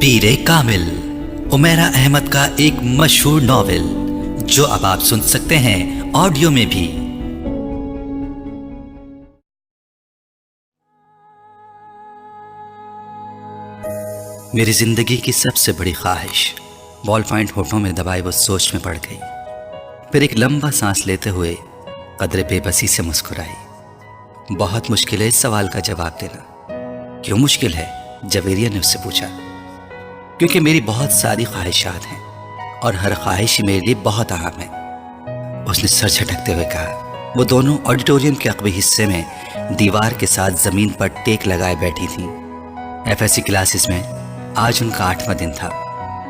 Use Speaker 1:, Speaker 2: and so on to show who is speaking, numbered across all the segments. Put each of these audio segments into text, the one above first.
Speaker 1: पीरे कामिल, Umaira Ahmad का एक मशहूर नॉवेल जो अब आप सुन सकते हैं ऑडियो में भी। मेरी जिंदगी की सबसे बड़ी ख्वाहिश बॉल पॉइंट होठों में दबाए वो सोच में पड़ गई। फिर एक लंबा सांस लेते हुए कदरे बेबसी से मुस्कुराई। बहुत मुश्किल है इस सवाल का जवाब देना। क्यों मुश्किल है? जवेरिया ने उससे पूछा। क्योंकि मेरी बहुत सारी ख्वाहिशात हैं और हर ख्वाहिश मेरे लिए बहुत अहम है, उसने सर झटकते हुए कहा। वो दोनों ऑडिटोरियम के अकबी हिस्से में दीवार के साथ जमीन पर टेक लगाए बैठी थीं। एफएससी क्लासेस में आज उनका 8वां दिन था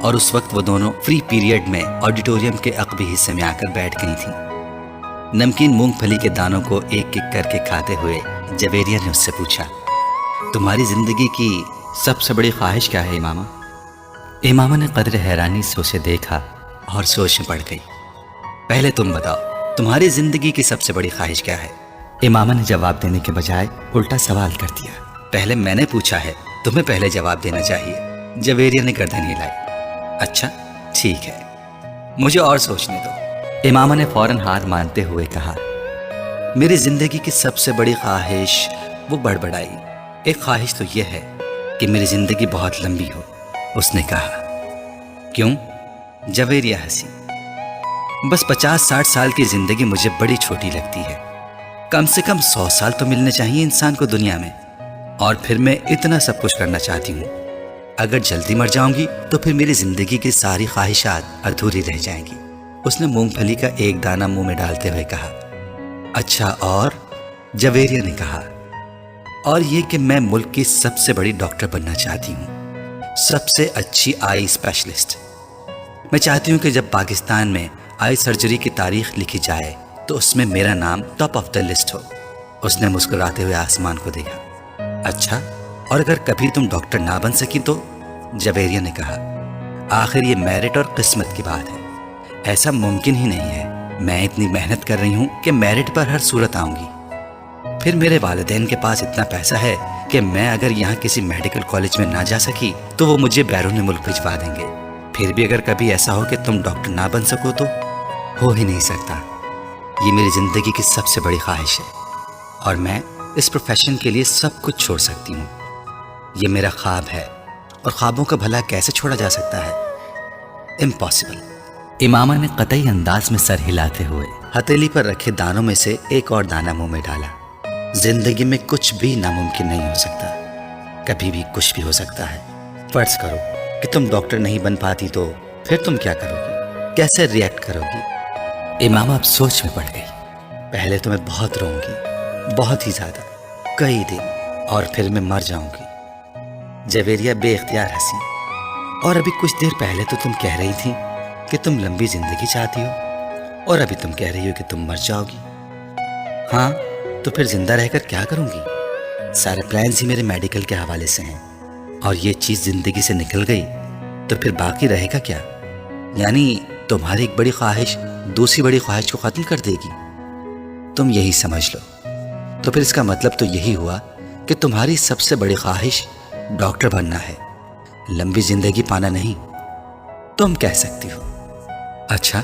Speaker 1: और उस वक्त वो दोनों फ्री पीरियड में ऑडिटोरियम के अकबी हिस्से में आकर बैठ गई थीं। नमकीन मूंगफली के दानों को एक एक करके खाते हुए जवेरिया ने उससे पूछा, तुम्हारी जिंदगी की सबसे बड़ी ख्वाहिश क्या है इमामा? इमामा ने कदर हैरानी से उसे देखा और सोच में पड़ गई। पहले तुम बताओ, तुम्हारी जिंदगी की सबसे बड़ी ख्वाहिश क्या है? इमामा ने जवाब देने के बजाय उल्टा सवाल कर दिया। पहले मैंने पूछा है, तुम्हें पहले जवाब देना चाहिए। जवेरिया ने गर्दन हिलाई। अच्छा ठीक है, मुझे और सोचने दो, इमामा ने फौरन हार मानते हुए कहा। मेरी जिंदगी की सबसे बड़ी ख्वाहिश, वो बड़बड़ाई। एक ख्वाहिश तो यह है कि मेरी जिंदगी बहुत लंबी हो, उसने कहा। क्यों? जवेरिया हंसी। बस 50-60 साल की जिंदगी मुझे बड़ी छोटी लगती है। कम से कम 100 साल तो मिलने चाहिए इंसान को दुनिया में, और फिर मैं इतना सब कुछ करना चाहती हूँ। अगर जल्दी मर जाऊंगी तो फिर मेरी जिंदगी की सारी ख्वाहिशात अधूरी रह जाएंगी। उसने मूंगफली का एक दाना मुंह में डालते हुए कहा। अच्छा और? जवेरिया ने कहा। और ये कि मैं मुल्क की सबसे बड़ी डॉक्टर बनना चाहती हूँ, सबसे अच्छी आई स्पेशलिस्ट। मैं चाहती हूँ कि जब पाकिस्तान में आई सर्जरी की तारीख लिखी जाए तो उसमें मेरा नाम टॉप ऑफ द लिस्ट हो। उसने मुस्कुराते हुए आसमान को देखा। अच्छा, और अगर कभी तुम डॉक्टर ना बन सकी तो? जवेरिया ने कहा। आखिर ये मेरिट और किस्मत की बात है, ऐसा मुमकिन ही नहीं है। मैं इतनी मेहनत कर रही हूँ कि मेरिट पर हर सूरत आऊंगी। फिर मेरे वालिदैन के पास इतना पैसा है कि मैं अगर यहाँ किसी मेडिकल कॉलेज में ना जा सकी तो वो मुझे बैरून मुल्क भिजवा देंगे। फिर भी अगर कभी ऐसा हो कि तुम डॉक्टर ना बन सको तो? हो ही नहीं सकता। ये मेरी जिंदगी की सबसे बड़ी ख्वाहिश है और मैं इस प्रोफेशन के लिए सब कुछ छोड़ सकती हूँ। ये मेरा ख्वाब है और ख्वाबों का भला कैसे छोड़ा जा सकता है? इम्पॉसिबल। इमामा ने कतई अंदाज में सर हिलाते हुए हथेली पर रखे दानों में से एक और दाना मुंह में डाला। जिंदगी में कुछ भी नामुमकिन नहीं हो सकता, कभी भी कुछ भी हो सकता है। फर्ज करो कि तुम डॉक्टर नहीं बन पाती तो फिर तुम क्या करोगी? कैसे रिएक्ट करोगी? इमामा अब सोच में पड़ गई। पहले तो मैं बहुत रोऊंगी, बहुत ही ज्यादा, कई दिन, और फिर मैं मर जाऊंगी। जवेरिया बेइख्तियार हंसी। और अभी कुछ देर पहले तो तुम कह रही थी कि तुम लंबी जिंदगी चाहती हो और अभी तुम कह रही हो कि तुम मर जाओगी। हाँ, तो फिर जिंदा रहकर क्या करूंगी? सारे प्लान्स ही मेरे मेडिकल के हवाले से हैं और ये चीज जिंदगी से निकल गई तो फिर बाकी रहेगा क्या? यानी तुम्हारी एक बड़ी ख्वाहिश दूसरी बड़ी ख्वाहिश को खत्म कर देगी। तुम यही समझ लो। तो फिर इसका मतलब तो यही हुआ कि तुम्हारी सबसे बड़ी ख्वाहिश डॉक्टर बनना है, लंबी जिंदगी पाना नहीं। तुम कह सकती हो। अच्छा,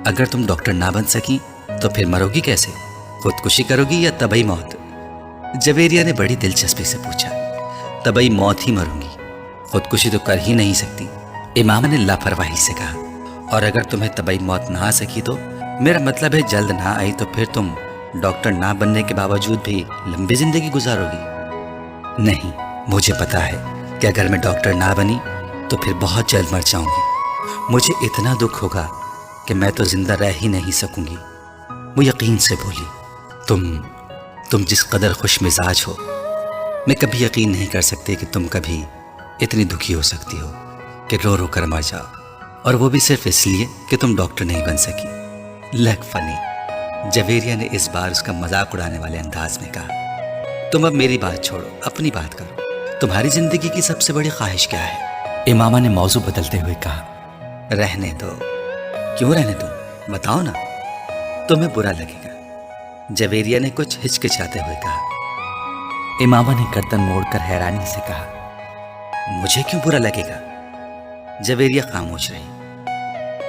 Speaker 1: अगर तुम डॉक्टर ना बन सकी तो फिर मरोगी कैसे? खुदकुशी करोगी या तबई मौत? जवेरिया ने बड़ी दिलचस्पी से पूछा। तबई मौत ही मरूंगी, खुदकुशी तो कर ही नहीं सकती, इमामा ने लापरवाही से कहा। और अगर तुम्हें तबई मौत ना आ सकी तो? मेरा मतलब है जल्द ना आई तो फिर तुम डॉक्टर ना बनने के बावजूद भी लंबी जिंदगी गुजारोगी? नहीं, मुझे पता है कि अगर मैं डॉक्टर ना बनी तो फिर बहुत जल्द मर जाऊंगी। मुझे इतना दुख होगा कि मैं तो जिंदा रह ही नहीं सकूंगी। वो यकीन से बोली। तुम जिस कदर खुश मिजाज हो, मैं कभी यकीन नहीं कर सकती कि तुम कभी इतनी दुखी हो सकती हो कि रो रो कर मर जाओ, और वो भी सिर्फ इसलिए कि तुम डॉक्टर नहीं बन सकी। लग फनी। जवेरिया ने इस बार उसका मजाक उड़ाने वाले अंदाज में कहा। तुम अब मेरी बात छोड़ो, अपनी बात करो। तुम्हारी जिंदगी की सबसे बड़ी ख्वाहिश क्या है? इमामा ने मौजू बदलते हुए कहा। रहने दो। क्यों रहने दो? बताओ ना, तुम्हें बुरा लगेगा। जवेरिया ने कुछ हिचकिचाते हुए कहा। इमामा ने गर्दन मोड़कर हैरानी से कहा। مجھے کیوں برا لگے گا؟ جویریہ خاموش رہی۔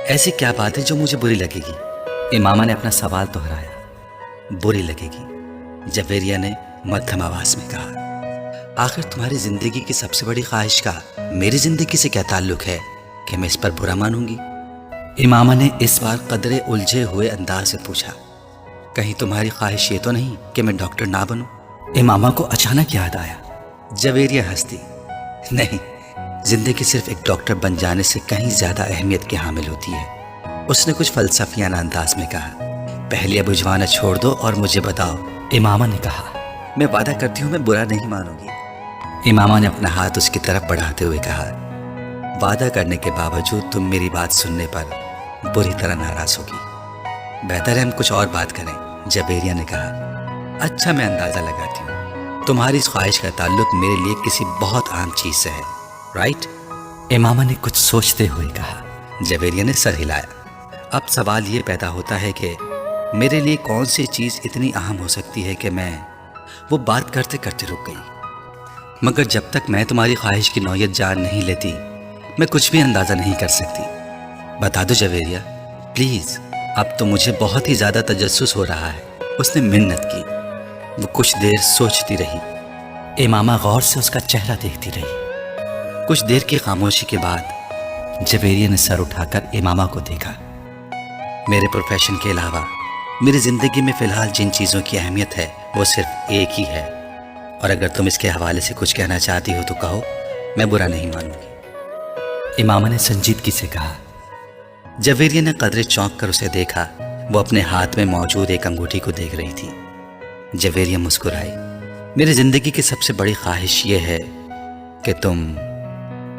Speaker 1: ایسی کیا بات ہے جو مجھے بری لگے گی؟ امامہ نے اپنا سوال دہرایا۔ بری لگے گی، جویریہ نے مدھم آواز میں کہا۔ آخر تمہاری زندگی کی سب سے بڑی خواہش کا میری زندگی سے کیا تعلق ہے کہ میں اس پر برا مانوں گی؟ امامہ نے اس بار قدرے الجھے ہوئے انداز سے پوچھا۔ کہیں تمہاری خواہش یہ تو نہیں کہ میں ڈاکٹر نہ بنوں؟ امامہ کو اچانک یاد آیا۔ جویریہ ہنسی۔ نہیں، زندگی صرف ایک ڈاکٹر بن جانے سے کہیں زیادہ اہمیت کی حامل ہوتی ہے۔ اس نے کچھ فلسفیانہ انداز میں کہا۔ پہلے اب اجوانا چھوڑ دو اور مجھے بتاؤ، امامہ نے کہا۔ میں وعدہ کرتی ہوں میں برا نہیں مانوں گی، امامہ نے اپنا ہاتھ اس کی طرف بڑھاتے ہوئے کہا۔ وعدہ کرنے کے باوجود تم میری بات سننے پر بری طرح ناراض ہوگی۔ بہتر ہے ہم کچھ اور بات کریں، جویریہ نے کہا۔ اچھا، میں اندازہ لگاتی ہوں تمہاری اس خواہش کا تعلق میرے لیے کسی بہت عام چیز سے ہے، رائٹ؟ امامہ نے کچھ سوچتے ہوئے کہا۔ جویریہ نے سر ہلایا۔ اب سوال یہ پیدا ہوتا ہے کہ میرے لیے کون سی چیز اتنی اہم ہو سکتی ہے کہ میں وہ بات کرتے کرتے رک گئی۔ مگر جب تک میں تمہاری خواہش کی نوعیت جان نہیں لیتی میں کچھ بھی اندازہ نہیں کر سکتی۔ بتا دو جویریہ، پلیز۔ اب تو مجھے بہت ہی زیادہ تجسس ہو رہا ہے۔ اس نے منت کی۔ وہ کچھ دیر سوچتی رہی۔ امامہ غور سے اس کا چہرہ دیکھتی رہی۔ کچھ دیر کی خاموشی کے بعد جویریہ نے سر اٹھا کر امامہ کو دیکھا۔ میرے پروفیشن کے علاوہ میری زندگی میں فی الحال جن چیزوں کی اہمیت ہے وہ صرف ایک ہی ہے، اور اگر تم اس کے حوالے سے کچھ کہنا چاہتی ہو تو کہو، میں برا نہیں مانوں گی، امامہ نے سنجیدگی سے کہا۔ جویریہ نے قدرے چونک کر اسے دیکھا۔ وہ اپنے ہاتھ میں موجود ایک انگوٹھی کو دیکھ رہی تھی۔ جویریہ مسکرائی۔ میری زندگی کی سب سے بڑی خواہش یہ ہے کہ تم،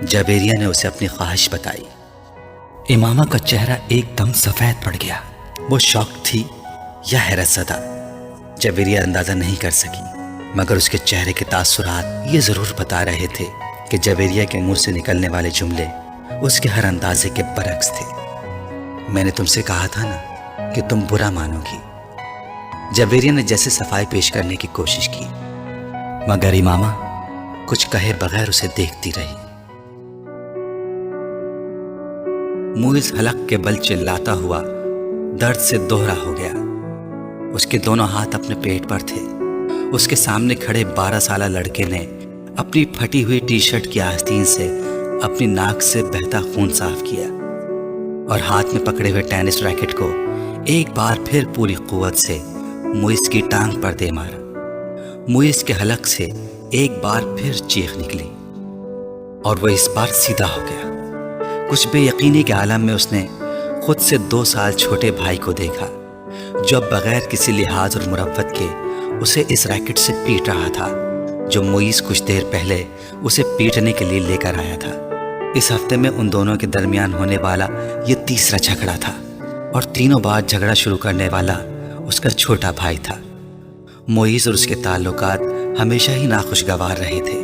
Speaker 1: جویریہ نے اسے اپنی خواہش بتائی۔ امامہ کا چہرہ ایک دم سفید پڑ گیا۔ وہ شاک تھی یا حیرت زدہ، جویریہ اندازہ نہیں کر سکی، مگر اس کے چہرے کے تاثرات یہ ضرور بتا رہے تھے کہ جویریہ کے منہ سے نکلنے والے جملے اس کے ہر اندازے کے برعکس تھے۔ میں نے تم سے کہا تھا نا کہ تم برا مانو گی، جویریہ نے جیسے صفائی پیش کرنے کی کوشش کی، مگر امامہ کچھ کہے بغیر اسے دیکھتی رہی۔ منہ اس حلق کے بل چلاتا ہوا درد سے دوہرا ہو گیا۔ اس کے دونوں ہاتھ اپنے پیٹ پر تھے۔ اس کے سامنے کھڑے 12 سالہ لڑکے نے اپنی پھٹی ہوئی ٹی شرٹ کی آستین سے اپنی ناک سے بہتا خون صاف کیا اور ہاتھ میں پکڑے ہوئے ٹینس ریکٹ کو ایک بار پھر پوری قوت سے موئز کی ٹانگ پر دے مارا۔ موئز کے حلق سے ایک بار پھر چیخ نکلی اور وہ اس بار سیدھا ہو گیا۔ کچھ بے یقینی کے عالم میں اس نے خود سے 2 سال چھوٹے بھائی کو دیکھا جو اب بغیر کسی لحاظ اور مروت کے اسے اس ریکٹ سے پیٹ رہا تھا جو موئز کچھ دیر پہلے اسے پیٹنے کے لیے لے کر آیا تھا۔ اس ہفتے میں ان دونوں کے درمیان ہونے والا یہ تیسرا جھگڑا تھا، اور تینوں بار جھگڑا شروع کرنے والا اس کا چھوٹا بھائی تھا۔ موئز اور اس کے تعلقات ہمیشہ ہی ناخوشگوار رہے تھے۔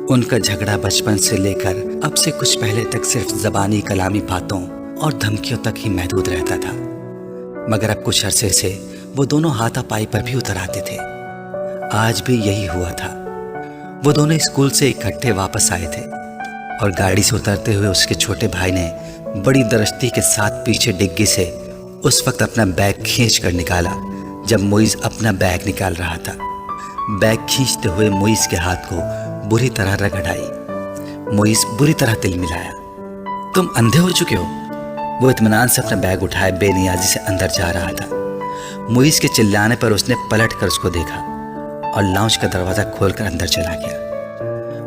Speaker 1: ان کا جھگڑا بچپن سے لے کر اب سے کچھ پہلے تک صرف زبانی کلامی باتوں اور دھمکیوں تک ہی محدود رہتا تھا، مگر اب کچھ عرصے سے وہ دونوں ہاتھا پائی پر بھی اتر آتے تھے۔ آج بھی یہی ہوا تھا۔ وہ دونوں اسکول سے اکٹھے واپس آئے تھے اور گاڑی سے اترتے ہوئے اس کے چھوٹے بھائی نے بڑی درستی کے ساتھ پیچھے ڈگی سے اس وقت اپنا بیگ کھینچ کر نکالا جب موئز اپنا بیگ نکال رہا تھا۔ بیگ کھینچتے ہوئے موئز کے ہاتھ کو بری طرح رگڑ آئی۔ موئز بری طرح تل ملایا۔ تم اندھے ہو چکے ہو؟ وہ اطمینان سے اپنا بیگ اٹھائے بے نیازی سے اندر جا رہا تھا۔ موئز کے چلانے پر اس نے پلٹ کر اس کو دیکھا اور لاؤنج کا دروازہ کھول کر اندر چلا گیا۔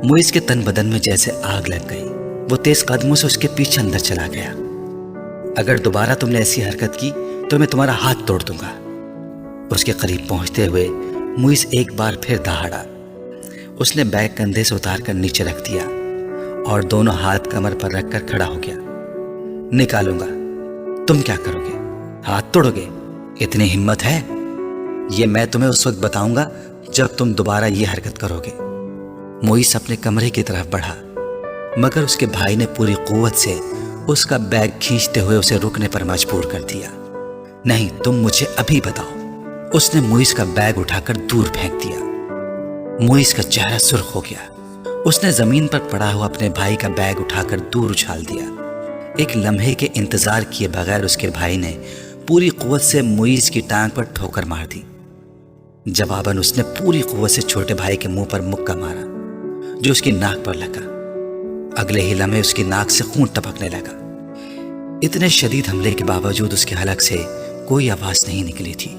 Speaker 1: موئز کے تن بدن میں جیسے آگ لگ گئی۔ وہ تیز قدموں سے اس کے پیچھے اندر چلا گیا۔ اگر دوبارہ تم نے ایسی حرکت کی تو میں تمہارا ہاتھ توڑ دوں گا۔ اس کے قریب پہنچتے ہوئے موئز ایک بار پھر دہاڑا۔ اس نے بیگ کندھے سے اتار کر نیچے رکھ دیا اور دونوں ہاتھ کمر پر رکھ کر کھڑا ہو گیا۔ نکالوں گا۔ تم کیا کرو گے؟ ہاتھ توڑو گے؟ اتنی ہمت ہے؟ یہ میں تمہیں اس وقت بتاؤں گا جب تم دوبارہ یہ حرکت کرو گے۔ موئز اپنے کمرے کی طرف بڑھا، مگر اس کے بھائی نے پوری قوت سے اس کا بیگ کھینچتے ہوئے اسے رکنے پر مجبور کر دیا۔ نہیں، تم مجھے ابھی بتاؤ۔ اس نے موئز کا بیگ اٹھا کر دور پھینک دیا۔ موئز کا چہرہ سرخ ہو گیا۔ اس نے زمین پر پڑا ہوا اپنے بھائی کا بیگ اٹھا کر دور اچھال دیا۔ ایک لمحے کے انتظار کیے بغیر اس کے بھائی نے پوری قوت سے معیز کی ٹانگ پر ٹھوکر مار دی۔ جواباً اس نے پوری قوت سے چھوٹے بھائی کے منہ پر مکہ مارا جو اس کی ناک پر لگا۔ اگلے ہی لمحے اس کی ناک سے خون ٹپکنے لگا۔ اتنے شدید حملے کے باوجود اس کے حلق سے کوئی آواز نہیں نکلی تھی۔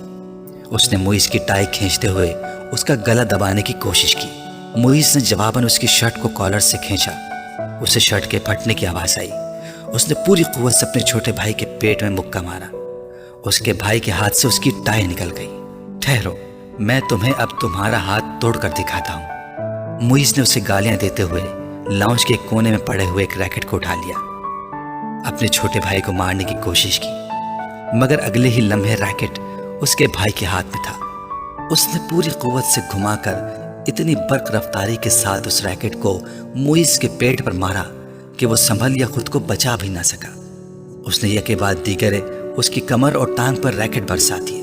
Speaker 1: اس نے معیز کی ٹائی کھینچتے ہوئے اس کا گلا دبانے کی کوشش کی۔ معیز نے جواباً اس کی شرٹ کو کالر سے کھینچا۔ اسے شرٹ کے پھٹنے کی آواز آئی۔ اس نے پوری قوت سے اپنے چھوٹے بھائی کے پیٹ میں مکہ مارا۔ اس کے بھائی کے ہاتھ سے اس کی ٹائی نکل گئی۔ ٹھہرو، میں تمہیں اب تمہارا ہاتھ توڑ کر دکھاتا ہوں۔ معیز نے اسے گالیاں دیتے ہوئے لاؤنج کے کونے میں پڑے ہوئے ایک ریکٹ کو اٹھا لیا۔ اپنے چھوٹے بھائی کو مارنے کی کوشش کی، مگر اگلے ہی لمحے ریکٹ اس کے بھائی کے ہاتھ میں تھا۔ اس نے پوری قوت سے گھما کر اتنی برق رفتاری کے ساتھ اس ریکٹ کو معیز کے پیٹ پر مارا کہ وہ سنبھل یا خود کو بچا بھی نہ سکا۔ اس نے یکے بعد دیگر اس کی کمر اور ٹانگ پر ریکٹ برسا دیے۔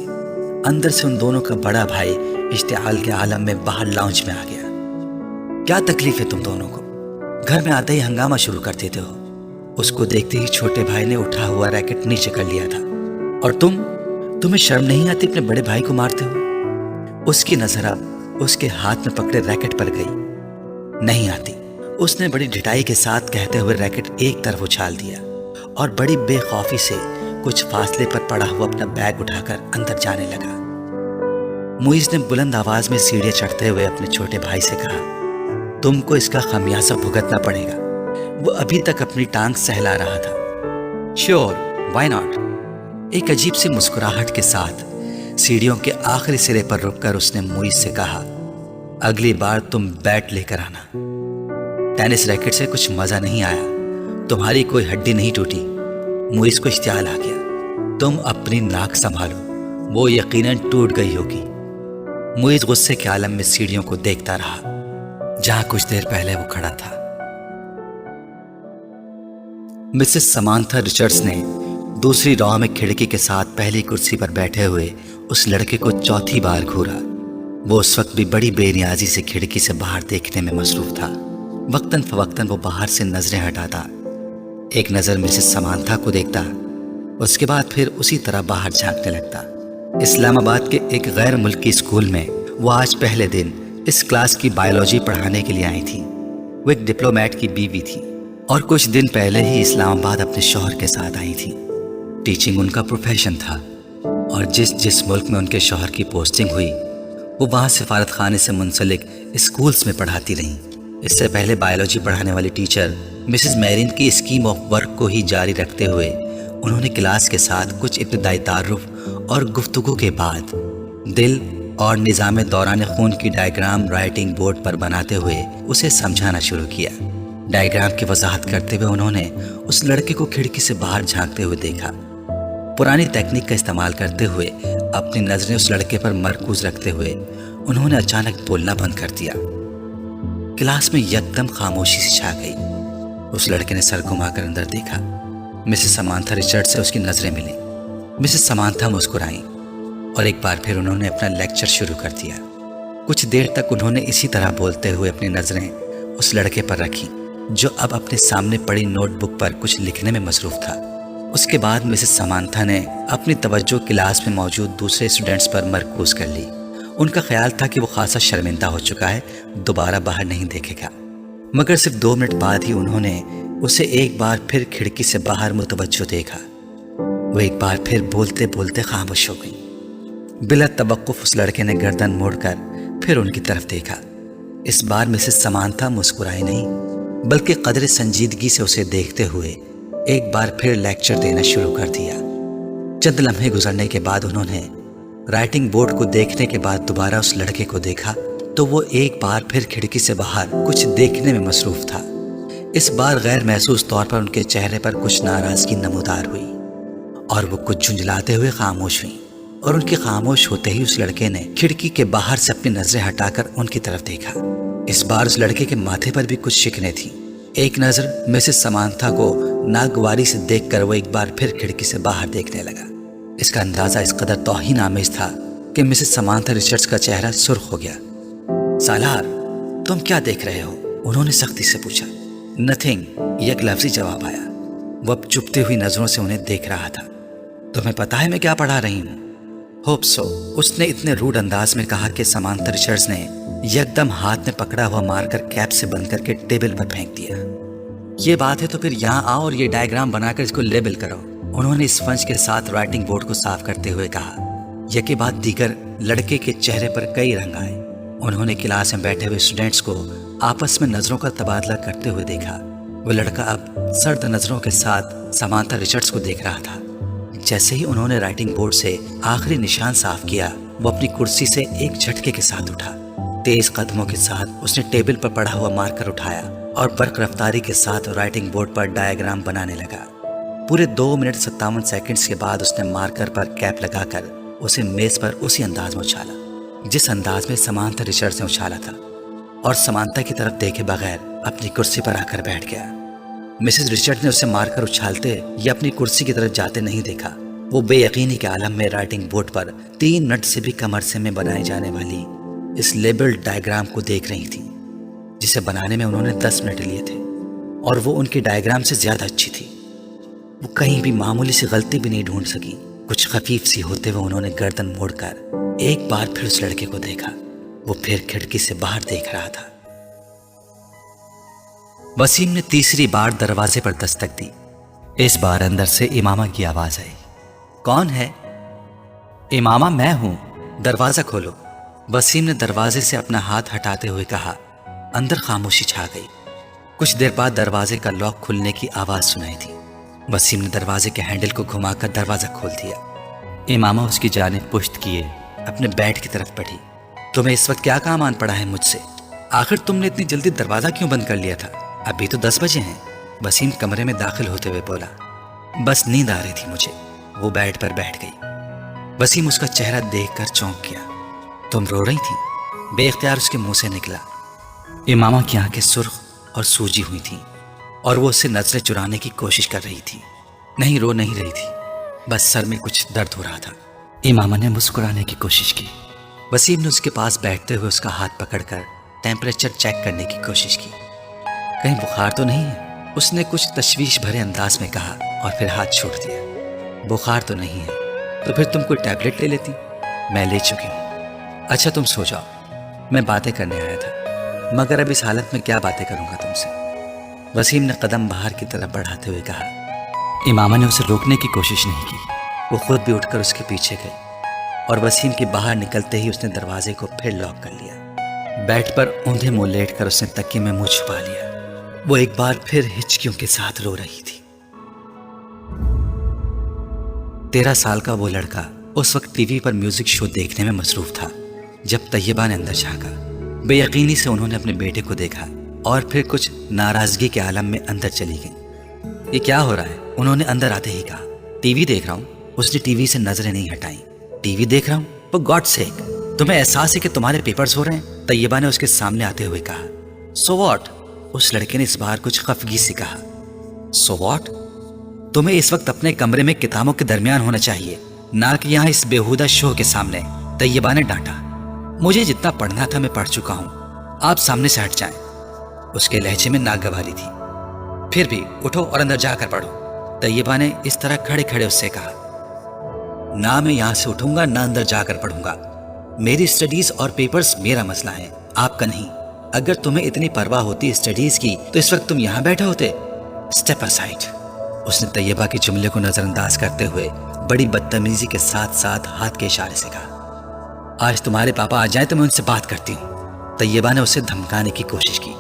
Speaker 1: اندر سے ان دونوں کا بڑا بھائی اشتعال کے عالم میں باہر لاؤنج میں آ گیا۔ کیا تکلیف ہے تم دونوں کو؟ گھر میں آتے ہی ہنگامہ شروع کر دیتے ہو۔ اس کو دیکھتے ہی چھوٹے بھائی نے اٹھا ہوا ریکٹ نیچے کر لیا تھا۔ اور تمہیں شرم نہیں آتی اپنے بڑے بھائی کو مارتے ہو؟ اس کی نظر اب اس کے ہاتھ میں پکڑے ریکٹ پر گئی۔ نہیں آتی، اس نے بڑی ڈھٹائی کے ساتھ کہتے ہوئے ریکٹ ایک طرف اچھال دیا اور بڑی بے خوفی سے کچھ فاصلے پر پڑا ہوا اپنا بیگ اٹھا کر اندر جانے لگا۔ معیز نے بلند آواز میں سیڑھیاں چڑھتے ہوئے اپنے چھوٹے بھائی سے کہا، تم کو اس کا خمیازہ بھگتنا پڑے گا۔ وہ ابھی تک اپنی ٹانگ سہلا رہا تھا۔ Sure, why not? ایک عجیب سی مسکراہٹ کے ساتھ سیڑھیوں کے آخری سرے پر رک کر اس نے معیز سے کہا، اگلی بار تم بیٹ لے کر آنا۔ ٹینس ریکٹ سے کچھ مزہ نہیں آیا، تمہاری کوئی ہڈی نہیں ٹوٹی۔ معیز کو اشتعال آ گیا، تم اپنی ناک سنبھالو، وہ یقیناً ٹوٹ گئی ہوگی۔ معیز غصے کے عالم میں سیڑھیوں کو دیکھتا رہا جہاں کچھ دیر پہلے وہ کھڑا تھا۔ مسز سمانتھا رچرڈز نے دوسری رو میں کھڑکی کے ساتھ پہلی کرسی پر بیٹھے ہوئے اس لڑکے کو چوتھی بار گھورا۔ وہ اس وقت بھی بڑی بے نیازی سے کھڑکی سے باہر دیکھنے میں مصروف تھا۔ وقتاً فوقتاً وہ باہر سے نظریں ہٹاتا، ایک نظر مسز سمانتھا کو دیکھتا، اس کے بعد پھر اسی طرح باہر جھانکنے لگتا۔ اسلام آباد کے ایک غیر ملکی اسکول میں وہ آج پہلے دن اس کلاس کی بایولوجی پڑھانے کے لیے آئی تھی۔ وہ ایک ڈپلومیٹ کی بیوی تھی اور کچھ دن پہلے ہی اسلام آباد اپنے شوہر کے ساتھ آئی تھی۔ ٹیچنگ ان کا پروفیشن تھا اور جس ملک میں ان کے شوہر کی پوسٹنگ ہوئی وہ وہاں سفارت خانے سے منسلک اسکولز میں پڑھاتی رہیں۔ اس سے پہلے بایولوجی پڑھانے والی ٹیچر مسز میرین کی اسکیم آف ورک کو ہی جاری رکھتے ہوئے انہوں نے کلاس کے ساتھ کچھ ابتدائی تعارف اور گفتگو کے بعد دل اور نظام دوران خون کی ڈائیگرام رائٹنگ بورڈ پر بناتے ہوئے اسے سمجھانا شروع کیا۔ ڈائیگرام کی وضاحت کرتے ہوئے انہوں نے اس لڑکے کو کھڑکی سے باہر جھانکتے ہوئے دیکھا۔ پرانی تکنیک کا استعمال کرتے ہوئے اپنی نظریں اس لڑکے پر مرکوز رکھتے ہوئے انہوں نے اچانک بولنا بند کر دیا۔ کلاس میں یکدم خاموشی سی چھا گئی۔ اس لڑکے نے سر گھما کر اندر دیکھا۔ مسز سمانتھا رچرڈ سے اس کی نظریں ملیں۔ مسز سمانتھا مسکرائیں اور ایک بار پھر انہوں نے اپنا لیکچر شروع کر دیا۔ کچھ دیر تک انہوں نے اسی طرح بولتے ہوئے اپنی نظریں اس لڑکے پر رکھی جو اب اپنے سامنے پڑی نوٹ بک پر کچھ لکھنے میں مصروف تھا۔ اس کے بعد مسز سمانتھا نے اپنی توجہ کلاس میں موجود دوسرے اسٹوڈنٹس پر مرکوز کر لی۔ ان کا خیال تھا کہ وہ خاصا شرمندہ ہو چکا ہے، دوبارہ باہر نہیں دیکھے گا، مگر صرف 2 منٹ بعد ہی انہوں نے اسے ایک بار پھر کھڑکی سے باہر متوجہ دیکھا۔ وہ ایک بار پھر بولتے بولتے خاموش ہو گئی۔ بلا توقف اس لڑکے نے گردن موڑ کر پھر ان کی طرف دیکھا۔ اس بار مسز سمانتھا مسکرائی نہیں بلکہ قدر سنجیدگی سے اسے دیکھتے ہوئے ایک بار پھر لیکچر دینا شروع کر دیا۔ چند لمحے گزرنے کے بعد انہوں نے رائٹنگ بورڈ کو دیکھنے کے بعد دوبارہ اس لڑکے کو دیکھا تو وہ ایک بار پھر کھڑکی سے باہر کچھ دیکھنے میں مصروف تھا۔ اس بار غیر محسوس طور پر ان کے چہرے پر کچھ ناراضگی نمودار ہوئی اور وہ کچھ جھنجھلاتے ہوئے خاموش ہوئی، اور ان کے خاموش ہوتے ہی اس لڑکے نے کھڑکی کے باہر سے اپنی نظریں ہٹا کر ان کی طرف دیکھا۔ اس بار اس لڑکے کے ماتھے پر بھی کچھ شکنیں تھیں۔ ایک نظر مسز سمانتھا کو ناگواری سے دیکھ کر وہ ایک بار پھر کھڑکی سے باہر دیکھنے لگا۔ اس کا اندازہ اس قدر توہین آمیز تھا کہ مسز سمانتھا رچرڈز کا چہرہ سرخ ہو گیا۔ سالار، تم کیا دیکھ رہے ہو؟ उन्होंने सख्ती से पूछा। नथिंग, एक लफ्ज़ी जवाब आया। वो अब चुभती हुई नजरों से उन्हें देख रहा था। तुम्हें पता है मैं क्या पढ़ा रही हूँ? होप सो, उसने इतने रूड अंदाज में कहा कि समांथा रिचर्ड्स ने एकदम हाथ में पकड़ा हुआ मारकर कैप से बंद करके टेबल पर फेंक दिया। ये बात है तो फिर यहाँ आओ और ये डायग्राम बनाकर इसको लेबल करो, उन्होंने स्पंज के साथ राइटिंग बोर्ड को साफ करते हुए कहा। यके बाद दीगर लड़के के चेहरे पर कई रंग आए। उन्होंने क्लास में बैठे हुए स्टूडेंट्स को आपस में नजरों का तबादला करते हुए देखा। वो लड़का अब सर्द नजरों के साथ समांथा रिचर्ड्स को देख रहा था। जैसे ही उन्होंने राइटिंग बोर्ड से आखिरी निशान साफ किया, वो अपनी कुर्सी से एक झटके के साथ उठा। तेज कदमों के साथ उसने टेबल पर पड़ा हुआ मार्कर उठाया और बर्क रफ्तारी के साथ राइटिंग बोर्ड पर डायग्राम बनाने लगा। पूरे 2 मिनट 57 सेकंड्स के बाद उसने मार्कर पर कैप लगाकर उसे मेज पर उसी अंदाज में उछाला जिस अंदाज में समांथा रिचर्ड्स ने उछाला था, और समांथा की तरफ देखे बगैर अपनी कुर्सी पर आकर बैठ गया। मिसेस रिचर्ड ने उसे मारकर उछालते या अपनी कुर्सी की तरफ जाते नहीं देखा। वो बेयकीनी के आलम में राइटिंग बोर्ड पर 3 मिनट से भी कम अरसे में बनाई जाने वाली इस लेबल्ड डायग्राम को देख रही थी, जिसे बनाने में उन्होंने 10 मिनट लिए थे, और वो उनकी डायग्राम से ज्यादा अच्छी थी। वो कहीं भी मामूली सी गलती भी नहीं ढूंढ सकी। कुछ खफीफ सी होते हुए उन्होंने गर्दन मोड़कर एक बार फिर उस लड़के को देखा। वो फिर खिड़की से बाहर देख रहा था। वसीम ने तीसरी बार दरवाजे पर दस्तक दी। इस बार अंदर से इमामा की आवाज आई। कौन है? इमामा, मैं हूं, दरवाजा खोलो, वसीम ने दरवाजे से अपना हाथ हटाते हुए कहा। अंदर खामोशी छा गई। कुछ देर बाद दरवाजे का लॉक खुलने की आवाज सुनाई थी। वसीम ने दरवाजे के हैंडल को घुमाकर दरवाजा खोल दिया। इमामा उसकी जानिब पुश्त किए अपने बेड की तरफ बढ़ी। तुम्हें इस वक्त क्या काम आन पड़ा है मुझसे? आखिर तुमने इतनी जल्दी दरवाजा क्यों बंद कर लिया था? अभी तो 10 बजे हैं। वसीम कमरे में दाखिल होते हुए बोला। बस नींद आ रही थी मुझे। वो बेड पर बैठ गई। वसीम उसका चेहरा देखकर चौंक गया। तुम रो रही थी? बेख्तियार उसके मुंह से निकला। इमामा की आंखें सुर्ख और सूजी हुई थी और वो उससे नजरें चुराने की कोशिश कर रही थी। नहीं, रो नहीं रही थी, बस सर में कुछ दर्द हो रहा था। इमामा ने मुस्कुराने की कोशिश की। वसीम ने उसके पास बैठते हुए उसका हाथ पकड़कर टेम्परेचर चेक करने की कोशिश की। कहीं बुखार तो नहीं है? उसने कुछ तशवीश भरे अंदाज में कहा और फिर हाथ छोड़ दिया। बुखार तो नहीं है, तो फिर तुम कोई टैबलेट ले लेती। मैं ले चुकी हूँ। अच्छा, तुम सो जाओ, मैं बातें करने आया था, मगर अब इस हालत में क्या बातें करूंगा तुमसे। वसीम ने कदम बाहर की तरफ बढ़ाते हुए कहा। इमामा ने उसे रोकने की कोशिश नहीं की। वो खुद भी उठकर उसके पीछे गई और वसीम के बाहर निकलते ही उसने दरवाजे को फिर लॉक कर लिया। बेड पर औंधे मुंह लेटकर उसने तकिए में मुंह छुपा लिया। वो एक बार फिर हिचकियों के साथ रो रही थी। 13 साल का वो लड़का उस वक्त टीवी पर म्यूजिक शो देखने में मसरूफ था जब तैयबा ने अंदर झांका। बेयकीनी से उन्होंने अपने बेटे को देखा और फिर कुछ नाराजगी के आलम में अंदर चली गई। ये क्या हो रहा है? उन्होंने अंदर आते ही कहा। टीवी देख रहा हूँ। उसने टीवी से नजरें नहीं हटाई। टीवी देख रहा हूँ? फॉर गॉड सेक, तुम्हें एहसास है कि तुम्हारे पेपर्स हो रहे हैं? तैयबा ने उसके सामने आते हुए कहा। So what? उस लड़के ने इस बार कुछ खफगी से कहा। So what? तुम्हें इस वक्त अपने कमरे में किताबों के दरमियान होना चाहिए, ना कि यहाँ इस बेहुदा शो के सामने, तैयबा ने डांटा। मुझे जितना पढ़ना था मैं पढ़ चुका हूँ, आप सामने से हट जाएं। उसके लहजे में नागवारी थी। फिर भी उठो और अंदर जाकर पढ़ो, तैयबा ने इस तरह खड़े खड़े उससे कहा। ना मैं यहाँ से उठूंगा ना अंदर जाकर पढ़ूंगा। मेरी स्टडीज और पेपर्स मेरा मसला है, आपका नहीं। अगर तुम्हें इतनी परवाह होती स्टडीज की तो इस वक्त तुम यहाँ बैठे होते। स्टेप असाइड, उसने तैयबा के जुमले को नजरअंदाज करते हुए बड़ी बदतमीजी के साथ साथ हाथ के इशारे से कहा। आज तुम्हारे पापा आ जाए तो मैं उनसे बात करती हूँ। तैयबा ने उसे धमकाने की कोशिश की।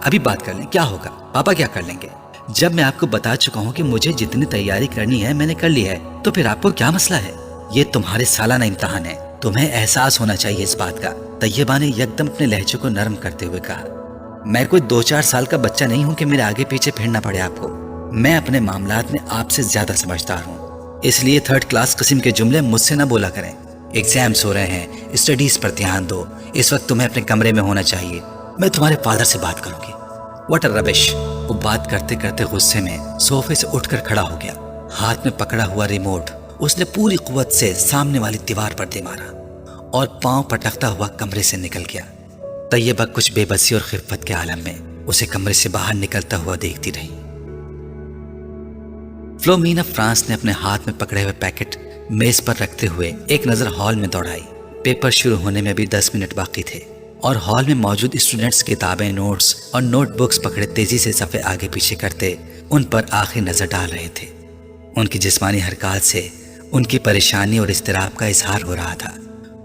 Speaker 1: अभी बात कर लें, क्या होगा? पापा क्या कर लेंगे? जब मैं आपको बता चुका हूँ कि मुझे जितनी तैयारी करनी है मैंने कर ली है, तो फिर आपको क्या मसला है? ये तुम्हारे सालाना इम्तिहान है, तुम्हें एहसास होना चाहिए इस बात का। तैयबा ने यकदम अपने लहजे को नरम करते हुए कहा। मैं कोई 2-4 साल का बच्चा नहीं हूँ कि मेरे आगे पीछे फिरना पड़े आपको। मैं अपने मामलात में आपसे ज्यादा समझदार हूँ, इसलिए 3rd क्लास किस्म के जुमले मुझसे ना बोला करें। एग्जाम्स हो रहे हैं, स्टडीज पर ध्यान दो। इस वक्त तुम्हें अपने कमरे में होना चाहिए। मैं तुम्हारे फादर से बात करूंगी। What a rubbish. वो बात करते करते गुस्से में सोफे से उठकर खड़ा हो गया। हाथ में पकड़ा हुआ रिमोट उसने पूरी कुव्वत से सामने वाली दीवार पर दे मारा और पांव पटकता हुआ कमरे से निकल गया। तैयबा कुछ बेबसी और खिफत के आलम में उसे कमरे से बाहर निकलता हुआ देखती रही। फ्लोमिना फ्रांस ने अपने हाथ में पकड़े हुए पैकेट मेज पर रखते हुए एक नजर हॉल में दौड़ाई। पेपर शुरू होने में भी 10 मिनट बाकी थे और हॉल में मौजूद स्टूडेंट्स किताबें, नोट्स और नोटबुक्स पकड़े तेजी से सफ़े आगे पीछे करते उन पर आखिरी नजर डाल रहे थे। उनकी जिस्मानी हरकत से उनकी परेशानी और इज़्तिराब का इजहार हो रहा था।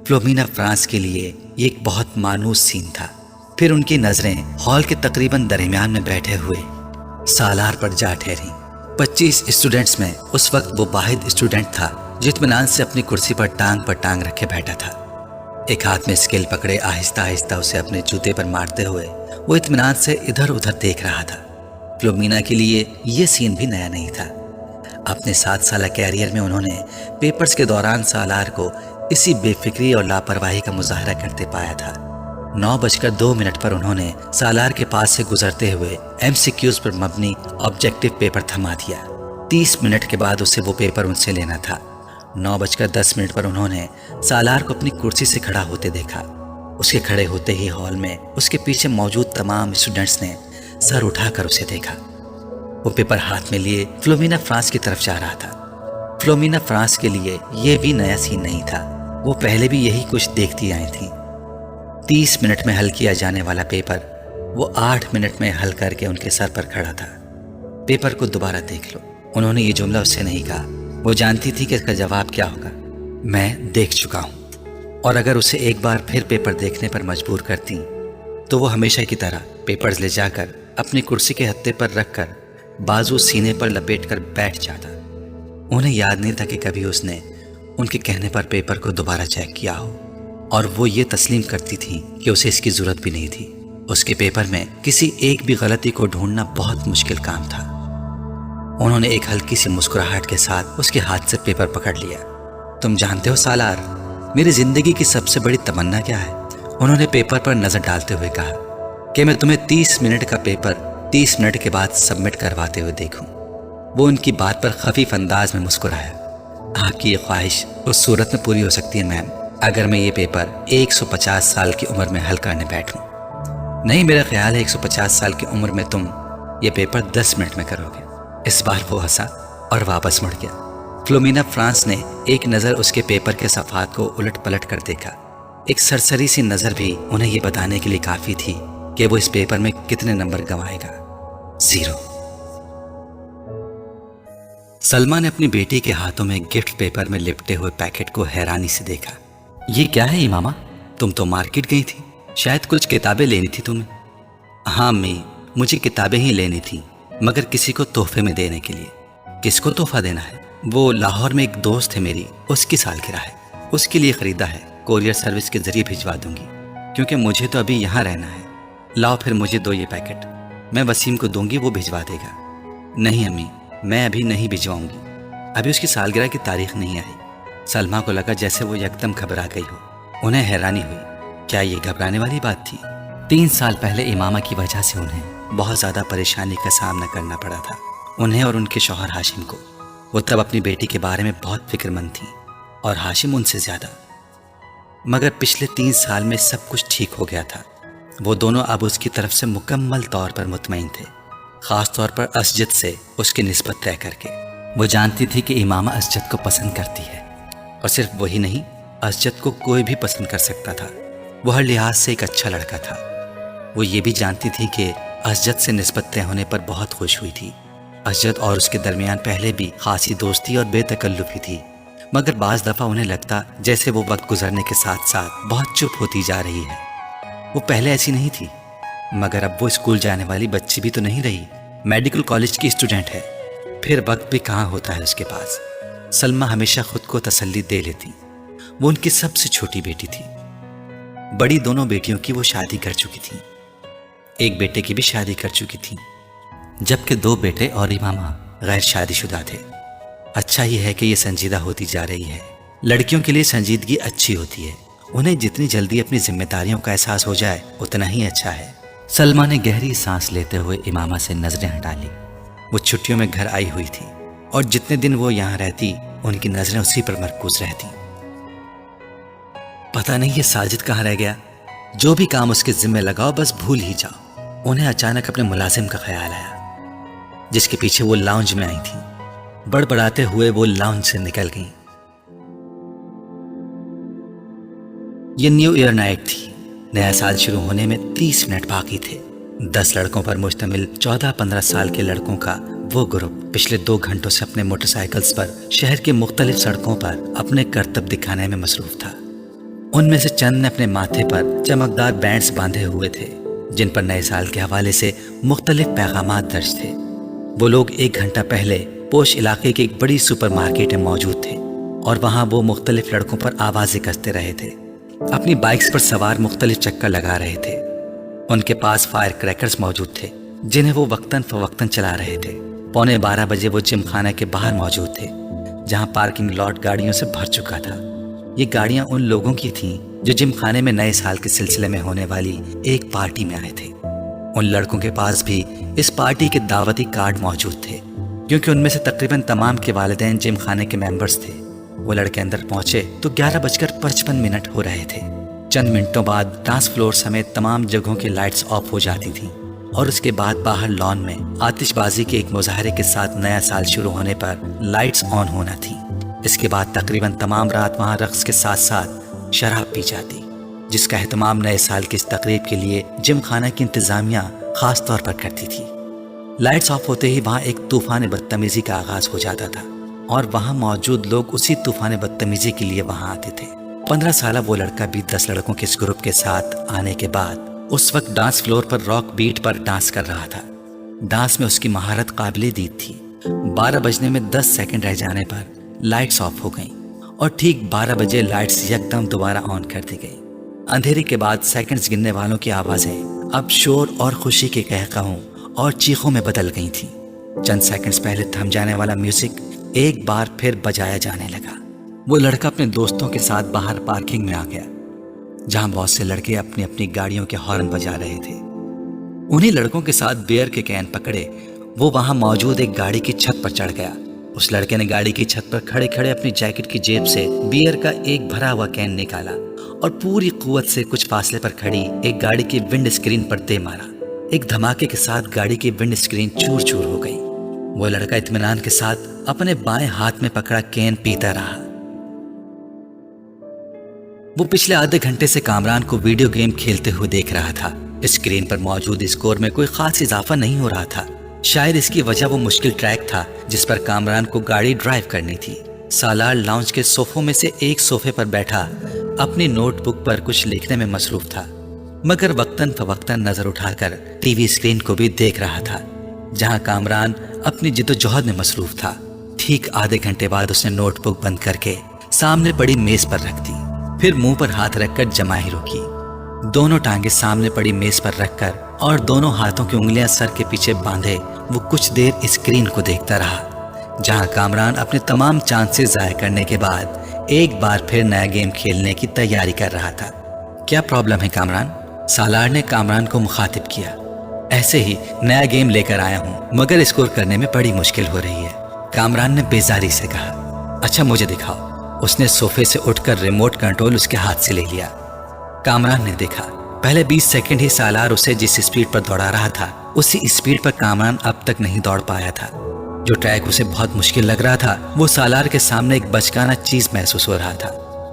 Speaker 1: फ्लोमिना फ्रांस के लिए ये एक बहुत मानूस सीन था। फिर उनकी नजरें हॉल के तकरीबन दरमियान में बैठे हुए सालार पर जा ठहरी। 25 स्टूडेंट्स में उस वक्त वो वाहिद स्टूडेंट था जो इत्मीनान से अपनी कुर्सी पर टांग रखे बैठा था। एक हाथ में स्केल पकड़े आहिस्ता आहिस्ता उसे अपने जूते पर मारते हुए वो इत्मीनान से इधर उधर देख रहा था। फ्लोमिना के लिए ये सीन भी नया नहीं था। अपने 7 साल कैरियर में उन्होंने पेपर्स के दौरान सालार को इसी बेफिक्री और लापरवाही का मुजाहरा करते पाया था। 9:02 पर उन्होंने सालार के पास से गुजरते हुए MCQs पर मबनी ऑब्जेक्टिव पेपर थमा दिया। 30 मिनट के बाद उसे वो पेपर उनसे लेना था। 9:10 पर उन्होंने सालार को अपनी कुर्सी से खड़ा होते देखा। उसके खड़े होते ही हॉल में उसके पीछे मौजूद तमाम स्टूडेंट्स ने सर उठाकर उसे देखा। वो पेपर हाथ में लिए फ्लोमिना फ्रांस की तरफ जा रहा था। फ्लोमिना फ्रांस के लिए ये भी नया सीन नहीं था। वो पहले भी यही कुछ देखती आई थी। 30 मिनट में हल किया जाने वाला पेपर वो 8 मिनट में हल करके उनके सर पर खड़ा था। पेपर को दोबारा देख लो, उन्होंने ये जुमला उससे नहीं कहा। वो जानती थी कि इसका जवाब क्या होगा। मैं देख चुका हूँ। और अगर उसे एक बार फिर पेपर देखने पर मजबूर करती तो वो हमेशा की तरह पेपर्स ले जाकर अपनी कुर्सी के हत्थे पर रखकर बाजू सीने पर लपेटकर बैठ जाता। उन्हें याद नहीं था कि कभी उसने उनके कहने पर पेपर को दोबारा चेक किया हो, और वो ये तस्लीम करती थी कि उसे इसकी जरूरत भी नहीं थी। उसके पेपर में किसी एक भी गलती को ढूंढना बहुत मुश्किल काम था। उन्होंने एक हल्की सी मुस्कुराहट के साथ उसके हाथ से पेपर पकड़ लिया। तुम जानते हो सालार, मेरी जिंदगी की सबसे बड़ी तमन्ना क्या है? उन्होंने पेपर पर नजर डालते हुए कहा कि मैं तुम्हें 30 मिनट का पेपर 30 मिनट के बाद सबमिट करवाते हुए देखूं। वो उनकी बात पर खफीफ अंदाज में मुस्कुराया। आपकी ये ख्वाहिश उस सूरत में पूरी हो सकती है मैम, अगर मैं ये पेपर 150 साल की उम्र में हल करने बैठूं। नहीं, मेरा ख्याल है 150 साल की उम्र में तुम ये पेपर 10 मिनट में करोगे। इस बार वो हंसा और वापस मुड़ गया। फ्लोमिना फ्रांस ने एक नज़र उसके पेपर के सफ़ात को उलट पलट कर देखा। एक सरसरी सी नज़र भी उन्हें ये बताने के लिए काफ़ी थी कि वो इस पेपर में कितने नंबर गंवाएगा। 0। सलमा ने अपनी बेटी के हाथों में गिफ्ट पेपर में लिपटे हुए पैकेट को हैरानी से देखा। ये क्या है इमामा? तुम तो मार्केट गई थी, शायद कुछ किताबें लेनी थी तुम्हें। हाँ अम्मी, मुझे किताबें ही लेनी थी, मगर किसी को तोहफे में देने के लिए। किसको तोहफा देना है? वो लाहौर में एक दोस्त है मेरी, उसकी सालगिरह है, उसके लिए खरीदा है। कोरियर सर्विस के जरिए भिजवा दूंगी, क्योंकि मुझे तो अभी यहाँ रहना है। लाओ फिर मुझे दो ये पैकेट, मैं वसीम को दूंगी, वो भिजवा देगा। नहीं अम्मी, मैं अभी नहीं भिजवाऊंगी, अभी उसकी सालगिरह की तारीख नहीं आई। सलमा को लगा जैसे वो यकदम घबरा गई हो। उन्हें हैरानी हुई, क्या ये घबराने वाली बात थी? 3 साल पहले इमामा की वजह से उन्हें बहुत ज़्यादा परेशानी का सामना करना पड़ा था, उन्हें और उनके शौहर हाशिम को। वो तब अपनी बेटी के बारे में बहुत फिक्रमंद थी और हाशिम उनसे ज़्यादा। मगर पिछले 3 साल में सब कुछ ठीक हो गया था। वो दोनों अब उसकी तरफ से मुकम्मल तौर पर मुतमईन थे, ख़ास तौर पर असजद से उसकी निस्बत तय करके। वो जानती थी कि इमामा असजद को पसंद करती है, और सिर्फ वही नहीं, असजद को कोई भी पसंद कर सकता था। वो हर लिहाज से एक अच्छा लड़का था। वो ये भी जानती थी कि असजद से निस्बत तय होने पर बहुत खुश हुई थी। असजद और उसके दरमियान पहले भी खासी दोस्ती और बेतकल्लुफ़ी थी, मगर बाज़ दफ़ा उन्हें लगता जैसे वो वक्त गुजरने के साथ साथ बहुत चुप होती जा रही है। वो पहले ऐसी नहीं थी, मगर अब वो स्कूल जाने वाली बच्ची भी तो नहीं रही, मेडिकल कॉलेज की स्टूडेंट है, फिर वक्त भी कहाँ होता है उसके पास। सलमा हमेशा खुद को तसल्ली दे लेती, वो उनकी सबसे छोटी बेटी थी। बड़ी दोनों बेटियों की वो शादी कर चुकी थी, एक बेटे की भी शादी कर चुकी थी, जबकि 2 बेटे और इमामा गैर शादीशुदा थे। अच्छा ही है कि ये संजीदा होती जा रही है। लड़कियों के लिए संजीदगी अच्छी होती है, उन्हें जितनी जल्दी अपनी जिम्मेदारियों का एहसास हो जाए उतना ही अच्छा है। सलमा ने गहरी सांस लेते हुए इमामा से नजरें हटा ली। वो छुट्टियों में घर आई हुई थी और जितने दिन वो यहाँ रहती उनकी नजरें उसी पर मरकूज रहती। पता नहीं ये साजिद कहाँ रह गया, जो भी काम उसके जिम्मे लगाओ बस भूल ही जाओ। انہیں اچانک اپنے ملازم کا خیال آیا جس کے پیچھے وہ لاؤنج میں آئی تھی۔ بڑبڑاتے ہوئے وہ لاؤنج سے نکل گئیں۔ یہ نیو ایئر نائٹ تھی۔ نیا سال شروع ہونے میں 30 منٹ باقی تھے۔ 10 لڑکوں پر مشتمل 14-15 سال کے لڑکوں کا وہ گروپ پچھلے 2 گھنٹوں سے اپنے موٹر سائیکلز پر شہر کے مختلف سڑکوں پر اپنے کرتب دکھانے میں مصروف تھا۔ ان میں سے چند نے اپنے ماتھے پر چمکدار بینڈز باندھے ہوئے تھے جن پر نئے سال کے حوالے سے مختلف پیغامات درج تھے۔ وہ لوگ 1 گھنٹہ پہلے پوش علاقے کی ایک بڑی سپر مارکیٹ میں موجود تھے اور وہاں وہ مختلف لڑکوں پر آوازیں کستے رہے تھے، اپنی بائکس پر سوار مختلف چکر لگا رہے تھے۔ ان کے پاس فائر کریکرز موجود تھے جنہیں وہ وقتاً فوقتاً چلا رہے تھے۔ 11:15 بجے وہ جم خانہ کے باہر موجود تھے جہاں پارکنگ لاٹ گاڑیوں سے بھر چکا تھا۔ یہ گاڑیاں ان لوگوں کی تھیں جو جم خانے میں نئے سال کے سلسلے میں ہونے والی ایک پارٹی میں آئے تھے۔ ان لڑکوں کے پاس بھی اس پارٹی کے دعوتی کارڈ موجود تھے کیونکہ ان میں سے تقریباً تمام کے والدین جم خانے کے ممبرز تھے۔ وہ لڑکے اندر پہنچے تو 11:55 ہو رہے تھے۔ چند منٹوں بعد ڈانس فلور سمیت تمام جگہوں کی لائٹس آف ہو جاتی تھیں اور اس کے بعد باہر لان میں آتش بازی کے ایک مظاہرے کے ساتھ نیا سال شروع ہونے پر لائٹس آن ہونا تھی۔ اس کے بعد تقریباً تمام رات وہاں رقص کے ساتھ ساتھ شراب پی جاتی جس کا اہتمام نئے سال کی اس تقریب کے لیے جم خانہ کی انتظامیہ خاص طور پر کرتی تھی۔ لائٹس آف ہوتے ہی وہاں ایک طوفان بدتمیزی کا آغاز ہو جاتا تھا اور وہاں موجود لوگ اسی طوفان بدتمیزی کے لیے وہاں آتے تھے۔ 15 سالہ وہ لڑکا بھی 10 لڑکوں کے اس گروپ کے ساتھ آنے کے بعد اس وقت ڈانس فلور پر راک بیٹ پر ڈانس کر رہا تھا۔ ڈانس میں اس کی مہارت قابل دید تھی۔ 12 بجنے میں 10 سیکنڈ رہ جانے پر لائٹس آف ہو گئیں اور ٹھیک 12 بجے لائٹس یکدم دوبارہ آن کر دی گئی۔ اندھیرے کے بعد سیکنڈز گننے والوں کی آوازیں اب شور اور خوشی کے قہقہوں اور چیخوں میں بدل گئی تھیں۔ چند سیکنڈز پہلے تھم جانے والا میوزک ایک بار پھر بجایا جانے لگا۔ وہ لڑکا اپنے دوستوں کے ساتھ باہر پارکنگ میں آ گیا جہاں بہت سے لڑکے اپنی اپنی گاڑیوں کے ہارن بجا رہے تھے۔ انہی لڑکوں کے ساتھ بیئر کے کین پکڑے وہ وہاں موجود ایک گاڑی کی چھت پر چڑھ گیا۔ اس لڑکے نے گاڑی کی چھت پر کھڑے کھڑے اپنی جیکٹ کی جیب سے بیئر کا ایک بھرا ہوا کین نکالا اور پوری قوت سے کچھ فاصلے پر کھڑی ایک گاڑی کی ونڈ اسکرین پر دے مارا۔ ایک دھماکے کے ساتھ گاڑی کی ونڈ اسکرین چور چور ہو گئی۔ وہ لڑکا اطمینان کے ساتھ اپنے بائیں ہاتھ میں پکڑا کین پیتا رہا۔ وہ پچھلے آدھے گھنٹے سے کامران کو ویڈیو گیم کھیلتے ہوئے دیکھ رہا تھا۔ اسکرین پر موجود اسکور میں کوئی خاص اضافہ نہیں ہو رہا تھا۔ شاید اس کی وجہ وہ مشکل ٹریک تھا جس پر کامران کو گاڑی ڈرائیو کرنی تھی۔ سالار لاؤنج کے صوفوں میں سے ایک صوفے پر بیٹھا اپنی نوٹ بک پر کچھ لکھنے میں مصروف تھا مگر وقتاً فوقتاً نظر اٹھا کر ٹی وی اسکرین کو بھی دیکھ رہا تھا جہاں کامران اپنی جد و جہد میں مصروف تھا۔ ٹھیک آدھے گھنٹے بعد اس نے نوٹ بک بند کر کے سامنے پڑی میز پر رکھ دی، پھر منہ پر ہاتھ رکھ کر جمائی روکی۔ دونوں ٹانگیں سامنے پڑی میز پر رکھ کر اور دونوں ہاتھوں کی انگلیاں سر کے پیچھے باندھے وہ کچھ دیر اسکرین کو دیکھتا رہا جہاں کامران اپنے تمام چانسز ضائع کرنے کے بعد ایک بار پھر نیا گیم کھیلنے کی تیاری کر رہا تھا۔ کیا پرابلم ہے کامران؟ سالار نے کامران کو مخاطب کیا۔ ایسے ہی نیا گیم لے کر آیا ہوں مگر اسکور کرنے میں بڑی مشکل ہو رہی ہے، کامران نے بیزاری سے کہا۔ اچھا مجھے دکھاؤ۔ اس نے صوفے سے اٹھ کر ریموٹ کنٹرول اس کے ہاتھ سے لے لیا۔ کامران نے دیکھا پہلے 20 سیکنڈ ہی سالار اسے جس اسپیڈ پر دوڑا رہا تھا اسی اسپیڈ پر کامران اب تک نہیں دوڑ پایا تھا۔ جو ٹریک اسے بہت مشکل لگ رہا تھا وہ سالار کے سامنے ایک بچکانہ چیز محسوس ہو رہا تھا۔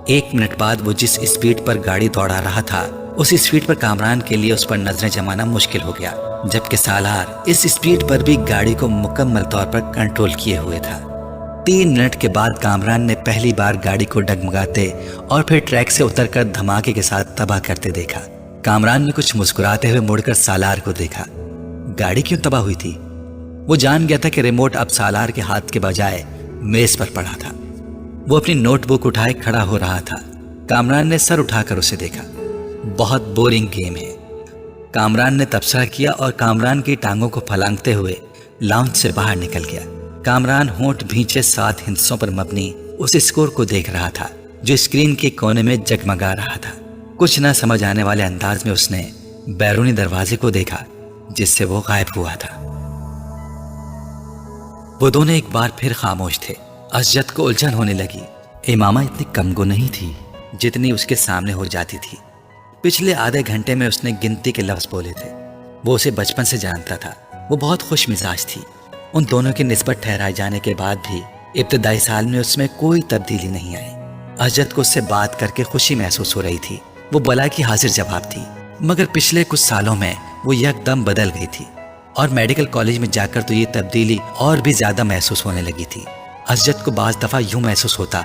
Speaker 1: 1 منٹ بعد وہ جس اسپیڈ پر گاڑی دوڑا رہا تھا اس اسپیڈ پر کامران کے لیے اس پر نظریں جمانا مشکل ہو گیا، جبکہ سالار اس اسپیڈ پر بھی گاڑی کو مکمل طور پر کنٹرول کیے ہوئے تھا۔ 3 منٹ کے بعد کامران نے پہلی بار گاڑی کو ڈگمگاتے اور پھر ٹریک سے اتر کر دھماکے کے ساتھ تباہ کرتے دیکھا۔ کامران نے کچھ مسکراتے ہوئے مڑ کر سالار کو دیکھا۔ گاڑی کیوں تباہ ہوئی تھی؟ وہ جان گیا تھا کہ ریموٹ اب سالار کے ہاتھ کے بجائے میز پر پڑا تھا۔ وہ اپنی نوٹ بک اٹھائے کھڑا ہو رہا تھا۔ کامران نے سر اٹھا کر اسے دیکھا۔ بہت بورنگ گیم ہے، کامران نے تبصرہ کیا اور کامران کی ٹانگوں کو پھلانگتے ہوئے لاؤنج سے باہر نکل گیا۔ کامران ہونٹ بھینچے 7 ہندسوں پر مبنی اس اسکور کو دیکھ رہا تھا جو اسکرین کے کونے میں جگمگا رہا تھا۔ کچھ نہ سمجھ آنے والے انداز میں اس نے بیرونی دروازے کو دیکھا جس سے وہ غائب ہوا تھا۔ وہ دونوں ایک بار پھر خاموش تھے۔ اسجد کو الجھن ہونے لگی۔ امامہ اتنی کمگو نہیں تھی جتنی اس کے سامنے ہو جاتی تھی۔ پچھلے آدھے گھنٹے میں اس نے گنتی کے لفظ بولے تھے वो उसे बचपन से जानता था। वो बहुत खुश मिजाज थी। उन दोनों की निस्बत ठहराए जाने के बाद भी इब्तदाई साल में उसमें कोई तब्दीली नहीं आई। अजद को उससे बात करके खुशी महसूस हो रही थी। वो बला की हाजिर जवाब थी। मगर पिछले कुछ सालों में वो यकदम बदल गई थी और मेडिकल कॉलेज में जाकर तो ये तब्दीली और भी ज्यादा महसूस होने लगी थी। अजद को बाज दफा यूं महसूस होता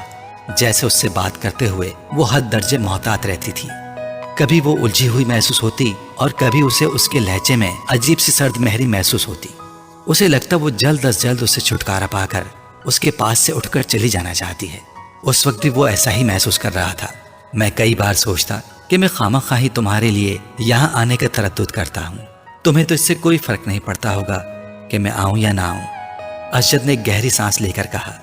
Speaker 1: जैसे उससे बात करते हुए वो हद दर्जे मोहतात रहती थी। कभी वो उलझी हुई महसूस होती और कभी उसे उसके लहजे में अजीब सी सर्द महरी महसूस होती। उसे लगता वो जल्द अज जल्द उससे छुटकारा पाकर उसके पास से उठकर चली जाना चाहती है। उस वक्त भी वो ऐसा ही महसूस कर रहा था। मैं कई बार सोचता कि मैं खामख्वाही तुम्हारे लिए यहाँ आने का तरद्दुद करता हूँ। तुम्हें तो इससे कोई फर्क नहीं पड़ता होगा कि मैं आऊँ या ना आऊँ। अजद ने गहरी सांस लेकर कहा।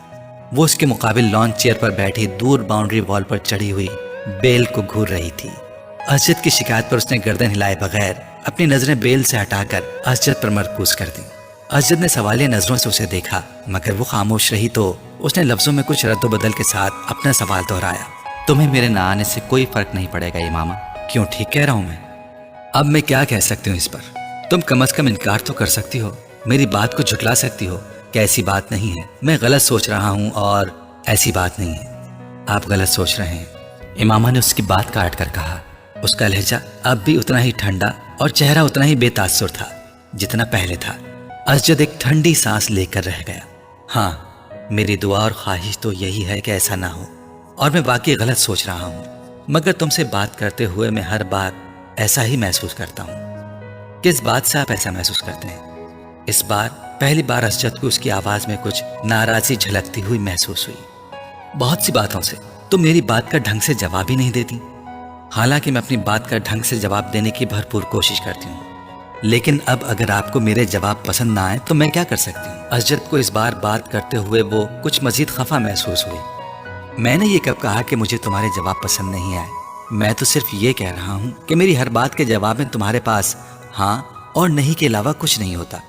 Speaker 1: वो उसके मुकाबिल लॉन चेयर पर बैठी दूर बाउंड्री वॉल पर चढ़ी हुई बेल को घूर रही थी। अजद की शिकायत पर उसने गर्दन हिलाए बगैर अपनी नजरें बेल से हटाकर अजद पर मरकूज कर दी। अजद ने सवालिया नजरों से उसे देखा, मगर वो खामोश रही तो उसने लफ्जों में कुछ रद्द बदल के साथ अपना सवाल दोहराया। तुम्हें मेरे ना आने से कोई फर्क नहीं पड़ेगा इमामा। क्यों, ठीक कह रहा हूं मैं? अब मैं क्या कह सकती हूँ इस पर? तुम कम से कम इनकार तो कर सकती हो, मेरी बात को झुठला सकती हो कि ऐसी बात नहीं है, मैं गलत सोच रहा हूँ और ऐसी बात नहीं है। आप गलत सोच रहे हैं, इमामा ने उसकी बात काट कर कहा। उसका लहजा अब भी उतना ही ठंडा और चेहरा उतना ही बेतासुर था जितना पहले था। अजद एक ठंडी सांस लेकर रह गया। हाँ, मेरी दुआ और ख्वाहिश तो यही है कि ऐसा ना हो, और मैं वाकई गलत सोच रहा हूँ, मगर तुमसे बात करते हुए मैं हर बार ऐसा ही महसूस करता हूँ। किस बात से आप ऐसा महसूस करते हैं? इस बार पहली बार अजद को उसकी आवाज में कुछ नाराजगी झलकती हुई महसूस हुई। बहुत सी बातों से तुम मेरी बात का ढंग से जवाब ही नहीं देती। हालांकि मैं अपनी बात का ढंग से जवाब देने की भरपूर कोशिश करती हूँ, लेकिन अब अगर आपको मेरे जवाब पसंद ना आए तो मैं क्या कर सकती हूँ? अजद को इस बार बात करते हुए वो कुछ मजीद खफा महसूस हुई। मैंने ये कब कहा कि मुझे तुम्हारे जवाब पसंद नहीं आए? मैं तो सिर्फ ये कह रहा हूँ कि मेरी हर बात के जवाब में तुम्हारे पास हाँ और नहीं के अलावा कुछ नहीं होता।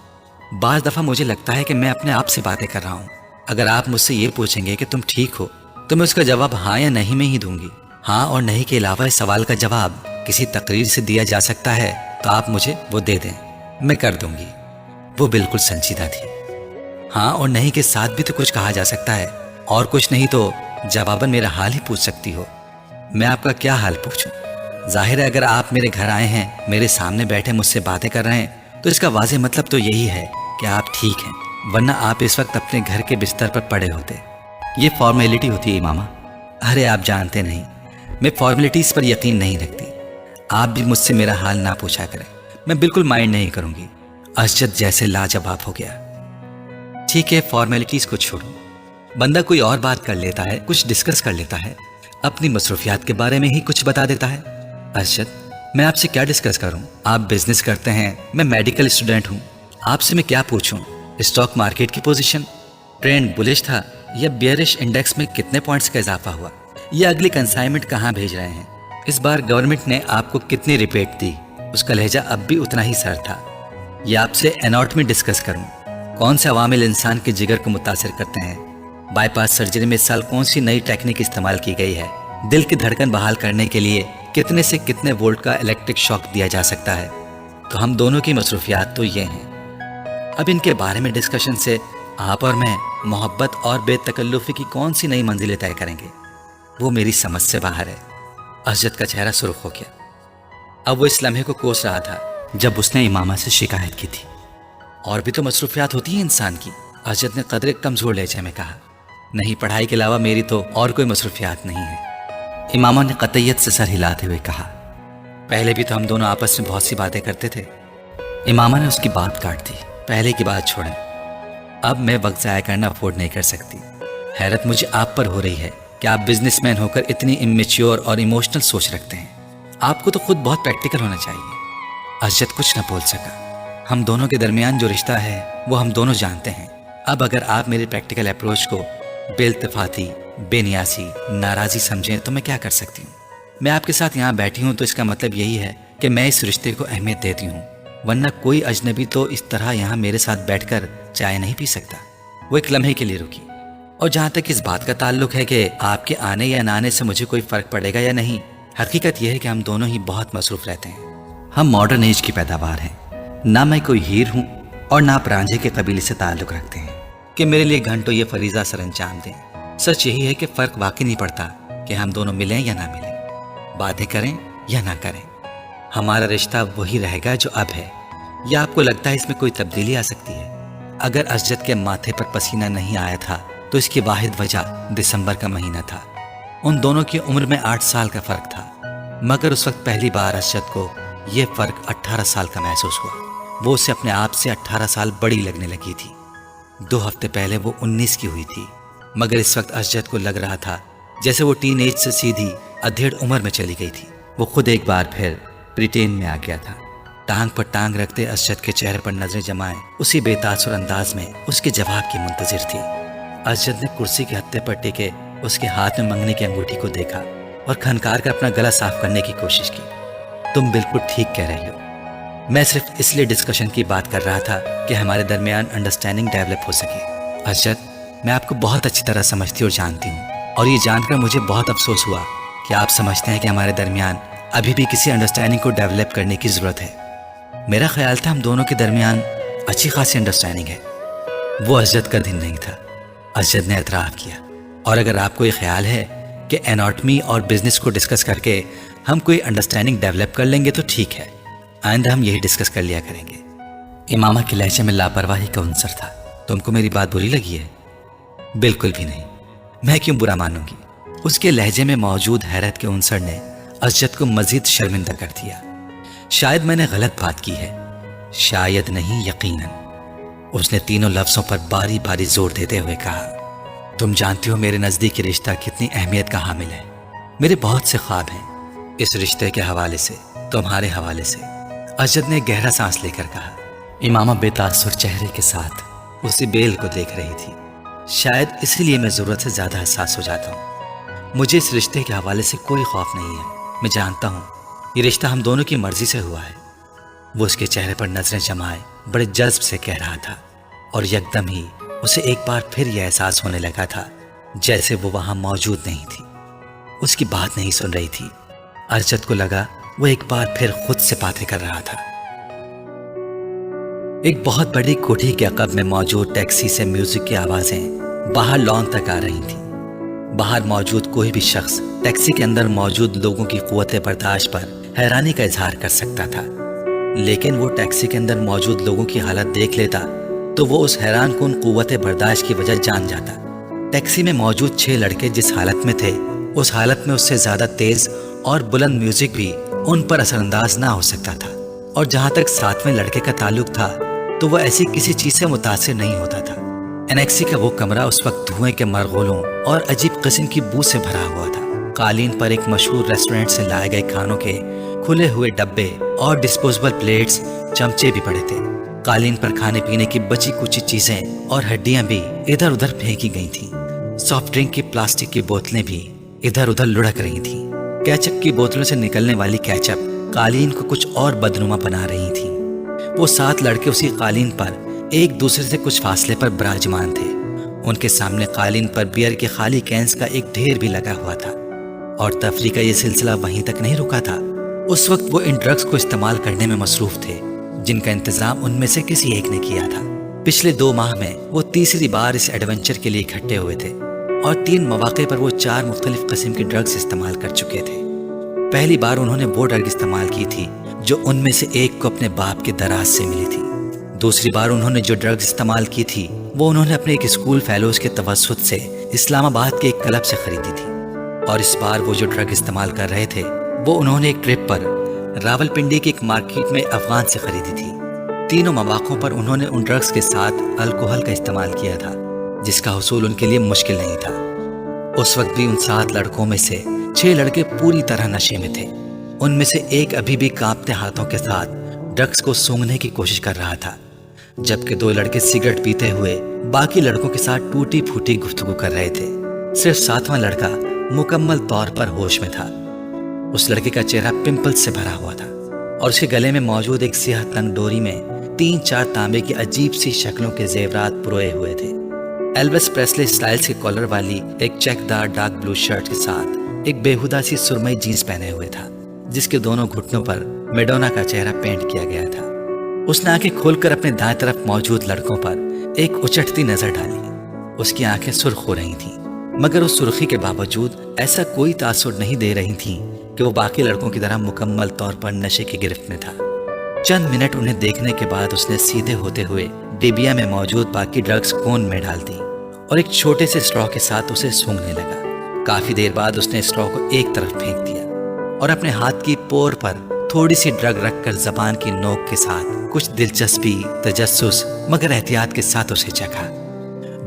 Speaker 1: बाज़ दफ़ा मुझे लगता है कि मैं अपने आप से बातें कर रहा हूँ। अगर आप मुझसे ये पूछेंगे कि तुम ठीक हो तो मैं उसका जवाब हाँ या नहीं में ही दूंगी। हाँ और नहीं के अलावा इस सवाल का जवाब किसी तकरीर से दिया जा सकता है तो आप मुझे वो दे दें, मैं कर दूंगी। वो बिल्कुल संजीदा थी। हाँ और नहीं के साथ भी तो कुछ कहा जा सकता है, और कुछ नहीं तो जवाबन मेरा हाल ही पूछ सकती हो। मैं आपका क्या हाल पूछूं? जाहिर है अगर आप मेरे घर आए हैं, मेरे सामने बैठे मुझसे बातें कर रहे हैं, तो इसका वाज़ेह मतलब तो यही है कि आप ठीक हैं, वरना आप इस वक्त अपने घर के बिस्तर पर पड़े होते। ये फॉर्मेलिटी होती है इमामा। अरे आप जानते नहीं, मैं फॉर्मेलिटीज़ पर यकीन नहीं रखती। आप भी मुझसे मेरा हाल ना पूछा करें, मैं बिल्कुल माइंड नहीं करूंगी। अजद जैसे लाजवाब हो गया। ठीक है, फॉर्मेलिटीज़ को छोड़ो, बंदा कोई और बात कर लेता है, कुछ डिस्कस कर लेता है, अपनी मसरूफियात के बारे में ही कुछ बता देता है। अजद, मैं आपसे क्या डिस्कस करूं? आप बिजनेस करते हैं, मैं मेडिकल स्टूडेंट हूं। आपसे मैं क्या पूछूं? स्टॉक मार्केट की पोजीशन, ट्रेंड बुलिश था या बेयरिश, इंडेक्स में कितने पॉइंट्स का इजाफा हुआ, या अगली कंसाइनमेंट कहाँ भेज रहे हैं, इस बार गवर्नमेंट ने आपको कितनी रिबेट दी? उसका लहजा अब भी उतना ही सर था। या आपसे एनाटॉमी डिस्कस करूं, कौन से अवामिल इंसान के जिगर को मुतासिर करते हैं, बाईपास सर्जरी में इस साल कौन सी नई टेक्निक इस्तेमाल की गई है, दिल की धड़कन बहाल करने के लिए कितने से कितने वोल्ट का इलेक्ट्रिक शॉक दिया जा सकता है। तो हम दोनों की मसरूफियात तो ये हैं। अब इनके बारे में डिस्कशन से आप और मैं मोहब्बत और बेतकल्लुफ़ी की कौन सी नई मंजिलें तय करेंगे? वो मेरी समझ से बाहर है। अजद का चेहरा सुर्ख हो गया। अब वो इस लम्हे को कोस रहा था जब उसने इमामा से शिकायत की थी। और भी तो मसरूफियात होती हैं इंसान की, अजद ने कदरे कमज़ोर लहजे में कहा। नहीं, पढ़ाई के अलावा मेरी तो और कोई मसरूफियात नहीं है, इमामा ने कतईयत से सर हिलाते हुए कहा। पहले भी तो हम दोनों आपस में बहुत सी बातें करते थे। इमामा ने उसकी बात काट दी। पहले की बात छोड़ें, अब मैं वक्त ज़ाया करना अफोर्ड नहीं कर सकती। हैरत मुझे आप पर हो रही है कि आप बिजनेसमैन होकर इतनी इमेच्योर और इमोशनल सोच रखते हैं। आपको तो खुद बहुत प्रैक्टिकल होना चाहिए। अजद कुछ न बोल सका। हम दोनों के दरमियान जो रिश्ता है वो हम दोनों जानते हैं। अब अगर आप मेरे प्रैक्टिकल अप्रोच को बेइल्तिफाती, बेनियासी, नाराज़ी समझें तो मैं क्या कर सकती हूँ? मैं आपके साथ यहाँ बैठी हूँ तो इसका मतलब यही है कि मैं इस रिश्ते को अहमियत देती हूँ, वरना कोई अजनबी तो इस तरह यहाँ मेरे साथ बैठकर चाय नहीं पी सकता। वो एक लम्हे के लिए रुकी। और जहाँ तक इस बात का ताल्लुक है कि आपके आने या ना आने से मुझे कोई फ़र्क पड़ेगा या नहीं, हकीकत यह है कि हम दोनों ही बहुत मसरूफ़ रहते हैं। हम मॉडर्न एज की पैदावार हैं। ना मैं कोई हीर हूँ और ना आप रांझे के कबीले से ताल्लुक़ रखते हैं कि मेरे लिए घंटों ये फरीज़ा सर अंजाम दें। सच यही है कि फ़र्क वाकई नहीं पड़ता कि हम दोनों मिलें या ना मिलें, बातें करें या ना करें, हमारा रिश्ता वही रहेगा जो अब है। या आपको लगता है इसमें कोई तब्दीली आ सकती है? अगर असजद के माथे पर पसीना नहीं आया था तो इसकी वाहिद वजह दिसंबर का महीना था। उन दोनों की उम्र में 8 साल का फ़र्क था, मगर उस वक्त पहली बार असजद को यह फ़र्क 18 साल का महसूस हुआ। वो उसे अपने आप से 18 साल बड़ी लगने लगी थी। 2 हफ्ते पहले वो 19 की हुई थी, मगर इस वक्त असजद को लग रहा था जैसे वो टीन एज से सीधी अधेड़ उम्र में चली गई थी। वो खुद एक बार फिर ब्रिटेन में आ गया था। टांग पर टांग रखते असजद के चेहरे पर नजरें जमाए उसी बेतासुर अंदाज में उसके जवाब की मुंतजिर थी। असजद ने कुर्सी के हत्थे पर टिके उसके हाथ में मंगनी की अंगूठी को देखा और खनकार कर अपना गला साफ करने की कोशिश की। तुम बिल्कुल ठीक कह रही हो। मैं सिर्फ इसलिए डिस्कशन की बात कर रहा था कि हमारे दरमियान अंडरस्टैंडिंग डेवलप हो सके। असजद, मैं आपको बहुत अच्छी तरह समझती और जानती हूँ, और ये जानकर मुझे बहुत अफसोस हुआ कि आप समझते हैं कि हमारे दरमियान अभी भी किसी अंडरस्टैंडिंग को डेवलप करने की ज़रूरत है। मेरा ख्याल था हम दोनों के दरमियान अच्छी खासी अंडरस्टैंडिंग है। वो असजद का दिन नहीं था, असजद ने एतराफ़ किया। और अगर आपको ये ख्याल है कि एनाटॉमी और बिजनेस को डिस्कस करके हम कोई अंडरस्टैंडिंग डेवलप कर लेंगे तो ठीक है, आइंदा हम यही डिस्कस कर लिया करेंगे। इमामा के लहजे में लापरवाही का अंसर था। तुमको मेरी बात बुरी लगी है? बिल्कुल भी नहीं, मैं क्यों बुरा मानूंगी। उसके लहजे में मौजूद हैरत के अंसर ने असजद को मजीद शर्मिंदा कर दिया। शायद मैंने गलत बात की है, शायद नहीं यकीनन। उसने तीनों लफ्जों पर बारी बारी जोर देते हुए कहा, तुम जानती हो मेरे नज़दीक रिश्ता कितनी अहमियत का हामिल है। मेरे बहुत से ख्वाब हैं इस रिश्ते के हवाले से, तुम्हारे हवाले से। असजद ने गहरा सांस लेकर कहा। इमामा बेतासुर चेहरे के साथ उसी बेल को देख रही थी। शायद इसीलिए मैं ज़रूरत से ज़्यादा हसास हो जाता हूँ। मुझे इस रिश्ते के हवाले से कोई खौफ नहीं है। मैं जानता हूँ ये रिश्ता हम दोनों की मर्जी से हुआ है। वो उसके चेहरे पर नजरें जमाए बड़े जज्ब से कह रहा था, और यकदम ही उसे एक बार फिर यह एहसास होने लगा था जैसे वो वहां मौजूद नहीं थी, उसकी बात नहीं सुन रही थी। असजद को लगा वो एक बार फिर खुद से बातें कर रहा था। एक बहुत बड़ी कोठी के अकब में मौजूद टैक्सी से म्यूजिक की आवाजें बाहर लॉन तक आ रही थी। बाहर मौजूद कोई भी शख्स टैक्सी के अंदर मौजूद लोगों की कुव्वत बर्दाश्त पर हैरानी का इजहार कर सकता था, लेकिन वो टैक्सी के अंदर मौजूद लोगों की हालत देख लेता तो वो उस हैरान कुन कुव्वत बर्दाश्त की वजह जान जाता। टैक्सी में मौजूद 6 लड़के जिस हालत में थे, उस हालत में उससे ज्यादा तेज और बुलंद म्यूजिक भी उन पर असरअंदाज ना हो सकता था। और जहां तक 7वें लड़के का ताल्लुक था तो वह ऐसी किसी चीज से मुतासिर नहीं होता था। एनेक्सी का वो कमरा उस वक्त धुएं के मरगोलों और अजीब किस्म की बू से भरा हुआ था। कालीन पर एक मशहूर रेस्टोरेंट से लाए गए खानों के खुले हुए डब्बे और डिस्पोजेबल प्लेट्स, चमचे भी पड़े थे। कालीन पर खाने पीने की बची कुची चीजें और हड्डियां भी इधर उधर फेंकी गई थीं। सॉफ्ट ड्रिंक की प्लास्टिक की बोतलें भी इधर उधर लुढ़क रही थीं। केचप की बोतलों से निकलने वाली केचप कालीन को कुछ और बदनुमा बना रही थी। वो 7 लड़के उसी कालीन पर एक दूसरे से कुछ फासले पर विराजमान थे। उनके सामने कालीन पर बियर के खाली कैंस का एक ढेर भी लगा हुआ था। और तफरी का ये सिलसिला वहीं तक नहीं रुका था। उस वक्त वो इन ड्रग्स को इस्तेमाल करने में मसरूफ थे जिनका इंतजाम उनमें से किसी एक ने किया था। पिछले 2 माह में वो तीसरी बार इस एडवेंचर के लिए इकट्ठे हुए थे और 3 मौके पर वो 4 मुख्तलिफ किस्म के ड्रग्स इस्तेमाल कर चुके थे। पहली बार उन्होंने वो ड्रग इस्तेमाल की थी जो उनमें से एक को अपने बाप के दराज से मिली थी। दूसरी बार उन्होंने जो ड्रग्स इस्तेमाल की थी वो उन्होंने अपने एक स्कूल फेलोज के तवस्सुत से इस्लामाबाद के एक क्लब से खरीदी थी। और इस बार वो जो ड्रग इस्तेमाल कर रहे थे वो उन्होंने एक ट्रिप पर रावलपिंडी की एक मार्केट में अफगान से खरीदी थी। तीनों मौक़ों पर उन्होंने उन ड्रग्स के साथ अल्कोहल का इस्तेमाल किया था जिसका हुसूल उनके लिए मुश्किल नहीं था। उस वक्त भी उन 7 लड़कों में से 6 लड़के पूरी तरह नशे में थे। उनमें से एक अभी भी कांपते हाथों के साथ ड्रग्स को सूंघने की कोशिश कर रहा था, जबकि 2 लड़के सिगरेट पीते हुए बाकी लड़कों के साथ टूटी फूटी गुफ्तगू कर रहे थे। सिर्फ 7वां लड़का मुकम्मल तौर पर होश में था। उस लड़के का चेहरा पिंपल्स से भरा हुआ था और उसके गले में मौजूद एक सियाह तंग डोरी में 3-4 तांबे की अजीब सी शक्लों के जेवरात पुरोए हुए थे। एल्विस प्रेस्ले स्टाइल्स के कॉलर वाली एक चेकदार डार्क ब्लू शर्ट के साथ एक बेहुदा सी सुरमई जीन्स पहने हुए था जिसके दोनों घुटनों पर मैडोना का चेहरा पेंट किया गया था। اس نے آنکھیں کھول کر اپنے دائیں طرف موجود لڑکوں پر ایک اچٹتی نظر ڈالی۔ اس کی آنکھیں سرخ ہو رہی تھیں، مگر اس سرخی کے باوجود ایسا کوئی تاثر نہیں دے رہی تھیں کہ وہ باقی لڑکوں کی طرح مکمل طور پر نشے کی گرفت میں تھا۔ چند منٹ انہیں دیکھنے کے بعد اس نے سیدھے ہوتے ہوئے ڈبیا میں موجود باقی ڈرگز کون میں ڈال دی اور ایک چھوٹے سے اسٹرا کے ساتھ اسے سونگھنے لگا۔ کافی دیر بعد اس نے اسٹرا کو ایک طرف پھینک دیا اور اپنے ہاتھ کی پور پر تھوڑی سی ڈرگ رکھ کر زبان کی نوک کے ساتھ کچھ دلچسپی، تجسس مگر احتیاط کے ساتھ اسے چکھا۔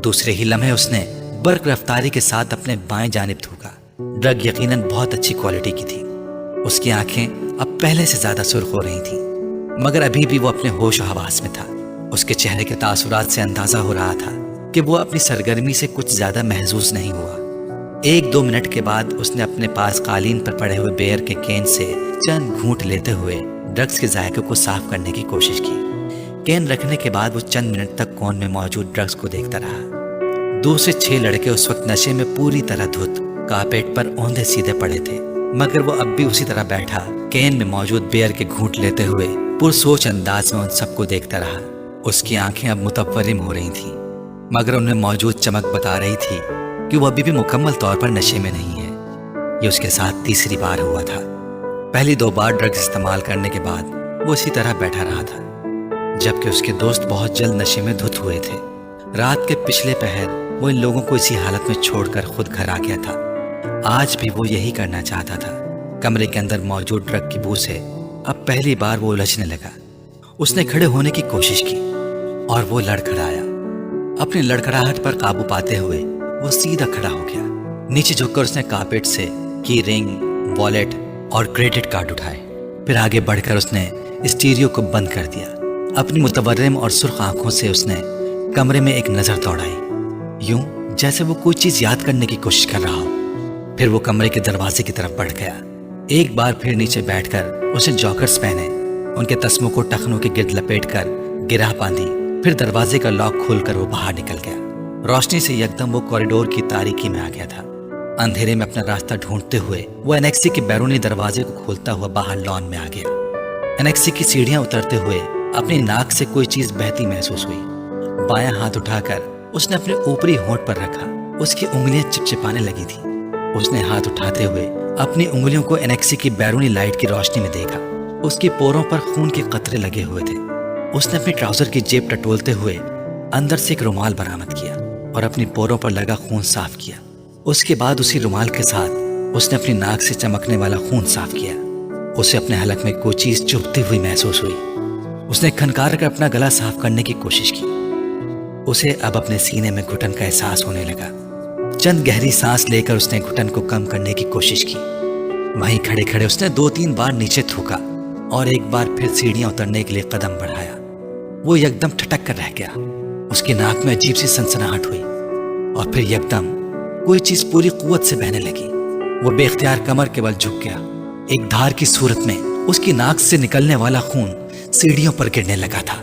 Speaker 1: دوسرے ہی لمحے اس نے برق رفتاری کے ساتھ اپنے بائیں جانب تھوکا۔ ڈرگ یقیناً بہت اچھی کوالٹی کی تھی۔ اس کی آنکھیں اب پہلے سے زیادہ سرخ ہو رہی تھیں، مگر ابھی بھی وہ اپنے ہوش و حواس میں تھا۔ اس کے چہرے کے تاثرات سے اندازہ ہو رہا تھا کہ وہ اپنی سرگرمی سے کچھ زیادہ محظوظ نہیں ہوا۔ 1-2 منٹ کے بعد اس نے اپنے پاس قالین پر پڑے ہوئے بیئر کے کین سے چند گھونٹ لیتے ہوئے ڈرگز کے ذائقے کو صاف کرنے کی کوشش کی۔ کین رکھنے کے بعد وہ چند منٹ تک کون میں موجود ڈرگز کو دیکھتا رہا۔ 2 سے 6 لڑکے اس وقت نشے میں پوری طرح دھت کارپیٹ پر اوندھے سیدھے پڑے تھے، مگر وہ اب بھی اسی طرح بیٹھا کین میں موجود بیئر کے گھونٹ لیتے ہوئے پرسوچ انداز میں ان سب کو دیکھتا رہا۔ اس کی آنکھیں اب متورم ہو رہی تھیں، مگر ان میں موجود چمک بتا رہی تھی کہ وہ ابھی بھی مکمل طور پر نشے میں نہیں ہے۔ یہ اس کے ساتھ تیسری بار ہوا تھا۔ پہلی 2 بار ڈرگز استعمال کرنے کے بعد وہ اسی طرح بیٹھا رہا تھا، جبکہ اس کے دوست بہت جلد نشے میں دھت ہوئے تھے۔ رات کے پچھلے پہر وہ ان لوگوں کو اسی حالت میں چھوڑ کر خود گھر آ گیا تھا۔ آج بھی وہ یہی کرنا چاہتا تھا۔ کمرے کے اندر موجود ڈرگ کی بو سے اب پہلی بار وہ الجھنے لگا۔ اس نے کھڑے ہونے کی کوشش کی اور وہ لڑکھڑایا۔ اپنی لڑکھڑاہٹ پر قابو پاتے ہوئے وہ سیدھا کھڑا ہو گیا۔ نیچے جھک کر اس نے کارپیٹ سے کی رنگ، والیٹ اور کریڈٹ کارڈ اٹھائے۔ پھر آگے بڑھ کر اس نے اسٹیریو کو بند کر دیا۔ اپنی متورم اور سرخ آنکھوں سے اس نے کمرے میں ایک نظر دوڑائی، یوں جیسے وہ کوئی چیز یاد کرنے کی کوشش کر رہا ہو۔ پھر وہ کمرے کے دروازے کی طرف بڑھ گیا۔ ایک بار پھر نیچے بیٹھ کر اسے جاکرز پہنے، ان کے تسموں کو ٹخنوں کے گرد لپیٹ کر گرہ باندھی۔ پھر دروازے کا لاک کھول کر وہ باہر نکل گیا۔ روشنی سے یکدم وہ کوریڈور کی تاریکی میں آ گیا تھا۔ اندھیرے میں اپنا راستہ ڈھونڈتے ہوئے وہ انیکسی کے بیرونی دروازے کو کھولتا ہوا باہر لان میں آ گیا۔ انیکسی کی سیڑھیاں اترتے ہوئے اپنی ناک سے کوئی چیز بہتی محسوس ہوئی۔ بایاں ہاتھ اٹھا کر اس نے اپنے اوپری ہونٹ پر رکھا۔ اس کی انگلیاں چپچپانے لگی تھی۔ اس نے ہاتھ اٹھاتے ہوئے اپنی انگلیوں کو انیکسی کی بیرونی لائٹ کی روشنی میں دیکھا۔ اس کی پوروں پر خون کے قطرے لگے ہوئے تھے۔ اس نے اپنی ٹراؤزر کی جیب ٹٹولتے ہوئے اندر سے ایک رومال برآمد کیا اور اپنی پوروں پر لگا خون صاف کیا۔ اس کے بعد اسی رومال کے ساتھ اس نے اپنی ناک سے چمکنے والا خون صاف کیا۔ اسے اپنے حلق میں کوئی چیز چبھتی ہوئی محسوس ہوئی۔ اس نے کھنکار کر اپنا گلا صاف کرنے کی کوشش کی۔ اسے اب اپنے سینے میں گھٹن کا احساس ہونے لگا۔ چند گہری سانس لے کر اس نے گھٹن کو کم کرنے کی کوشش کی۔ وہیں کھڑے کھڑے اس نے 2-3 بار نیچے تھوکا اور ایک بار پھر سیڑھیاں اترنے کے لیے قدم بڑھایا۔ وہ یکدم ٹھٹک کر رہ گیا۔ اس کی ناک میں عجیب سی سنسناہٹ ہوئی اور پھر یکدم کوئی چیز پوری قوت سے بہنے لگی۔ وہ بے اختیار کمر کے بل جھک گیا۔ ایک دھار کی صورت میں اس کی ناک سے نکلنے والا خون سیڑھیوں پر گرنے لگا تھا۔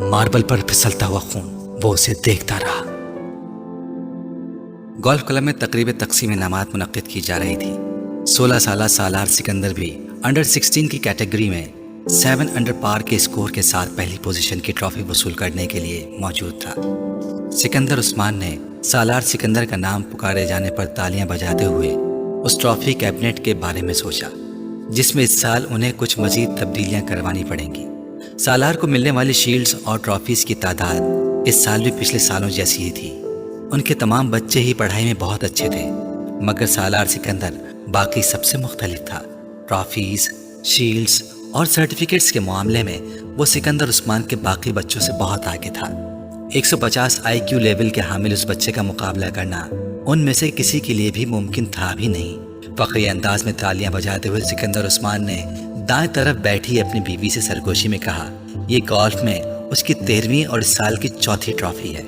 Speaker 1: ماربل پر پھسلتا ہوا خون۔ وہ اسے دیکھتا رہا۔ گولف کلب میں تقریب تقسیم انعامات منعقد کی جا رہی تھی۔ 16 سالہ سالار سکندر بھی انڈر 16 کی کیٹیگری میں 7 انڈر پار کے اسکور کے ساتھ پہلی پوزیشن کی ٹرافی وصول کرنے کے لیے موجود تھا۔ سکندر عثمان نے سالار سکندر کا نام پکارے جانے پر تالیاں بجاتے ہوئے اس ٹرافی کیبنٹ کے بارے میں سوچا، جس میں اس سال انہیں کچھ مزید تبدیلیاں کروانی پڑیں گی۔ سالار کو ملنے والی شیلڈز اور ٹرافیز کی تعداد اس سال بھی پچھلے سالوں جیسی ہی تھی۔ ان کے تمام بچے ہی پڑھائی میں بہت اچھے تھے، مگر سالار سکندر باقی سب سے مختلف تھا۔ ٹرافیز، شیلڈز اور سرٹیفکیٹس کے معاملے میں وہ سکندر عثمان کے باقی بچوں سے بہت آگے تھا۔ 150 IQ لیول کے حامل اس بچے کا مقابلہ کرنا ان میں سے کسی کے لیے بھی ممکن تھا بھی نہیں۔ فخری انداز میں تالیاں بجاتے ہوئے سکندر عثمان نے دائیں طرف بیٹھی اپنی بیوی سے سرگوشی میں کہا، یہ گولف میں اس کی 13ویں اور اس سال کی 4تھی ٹرافی ہے۔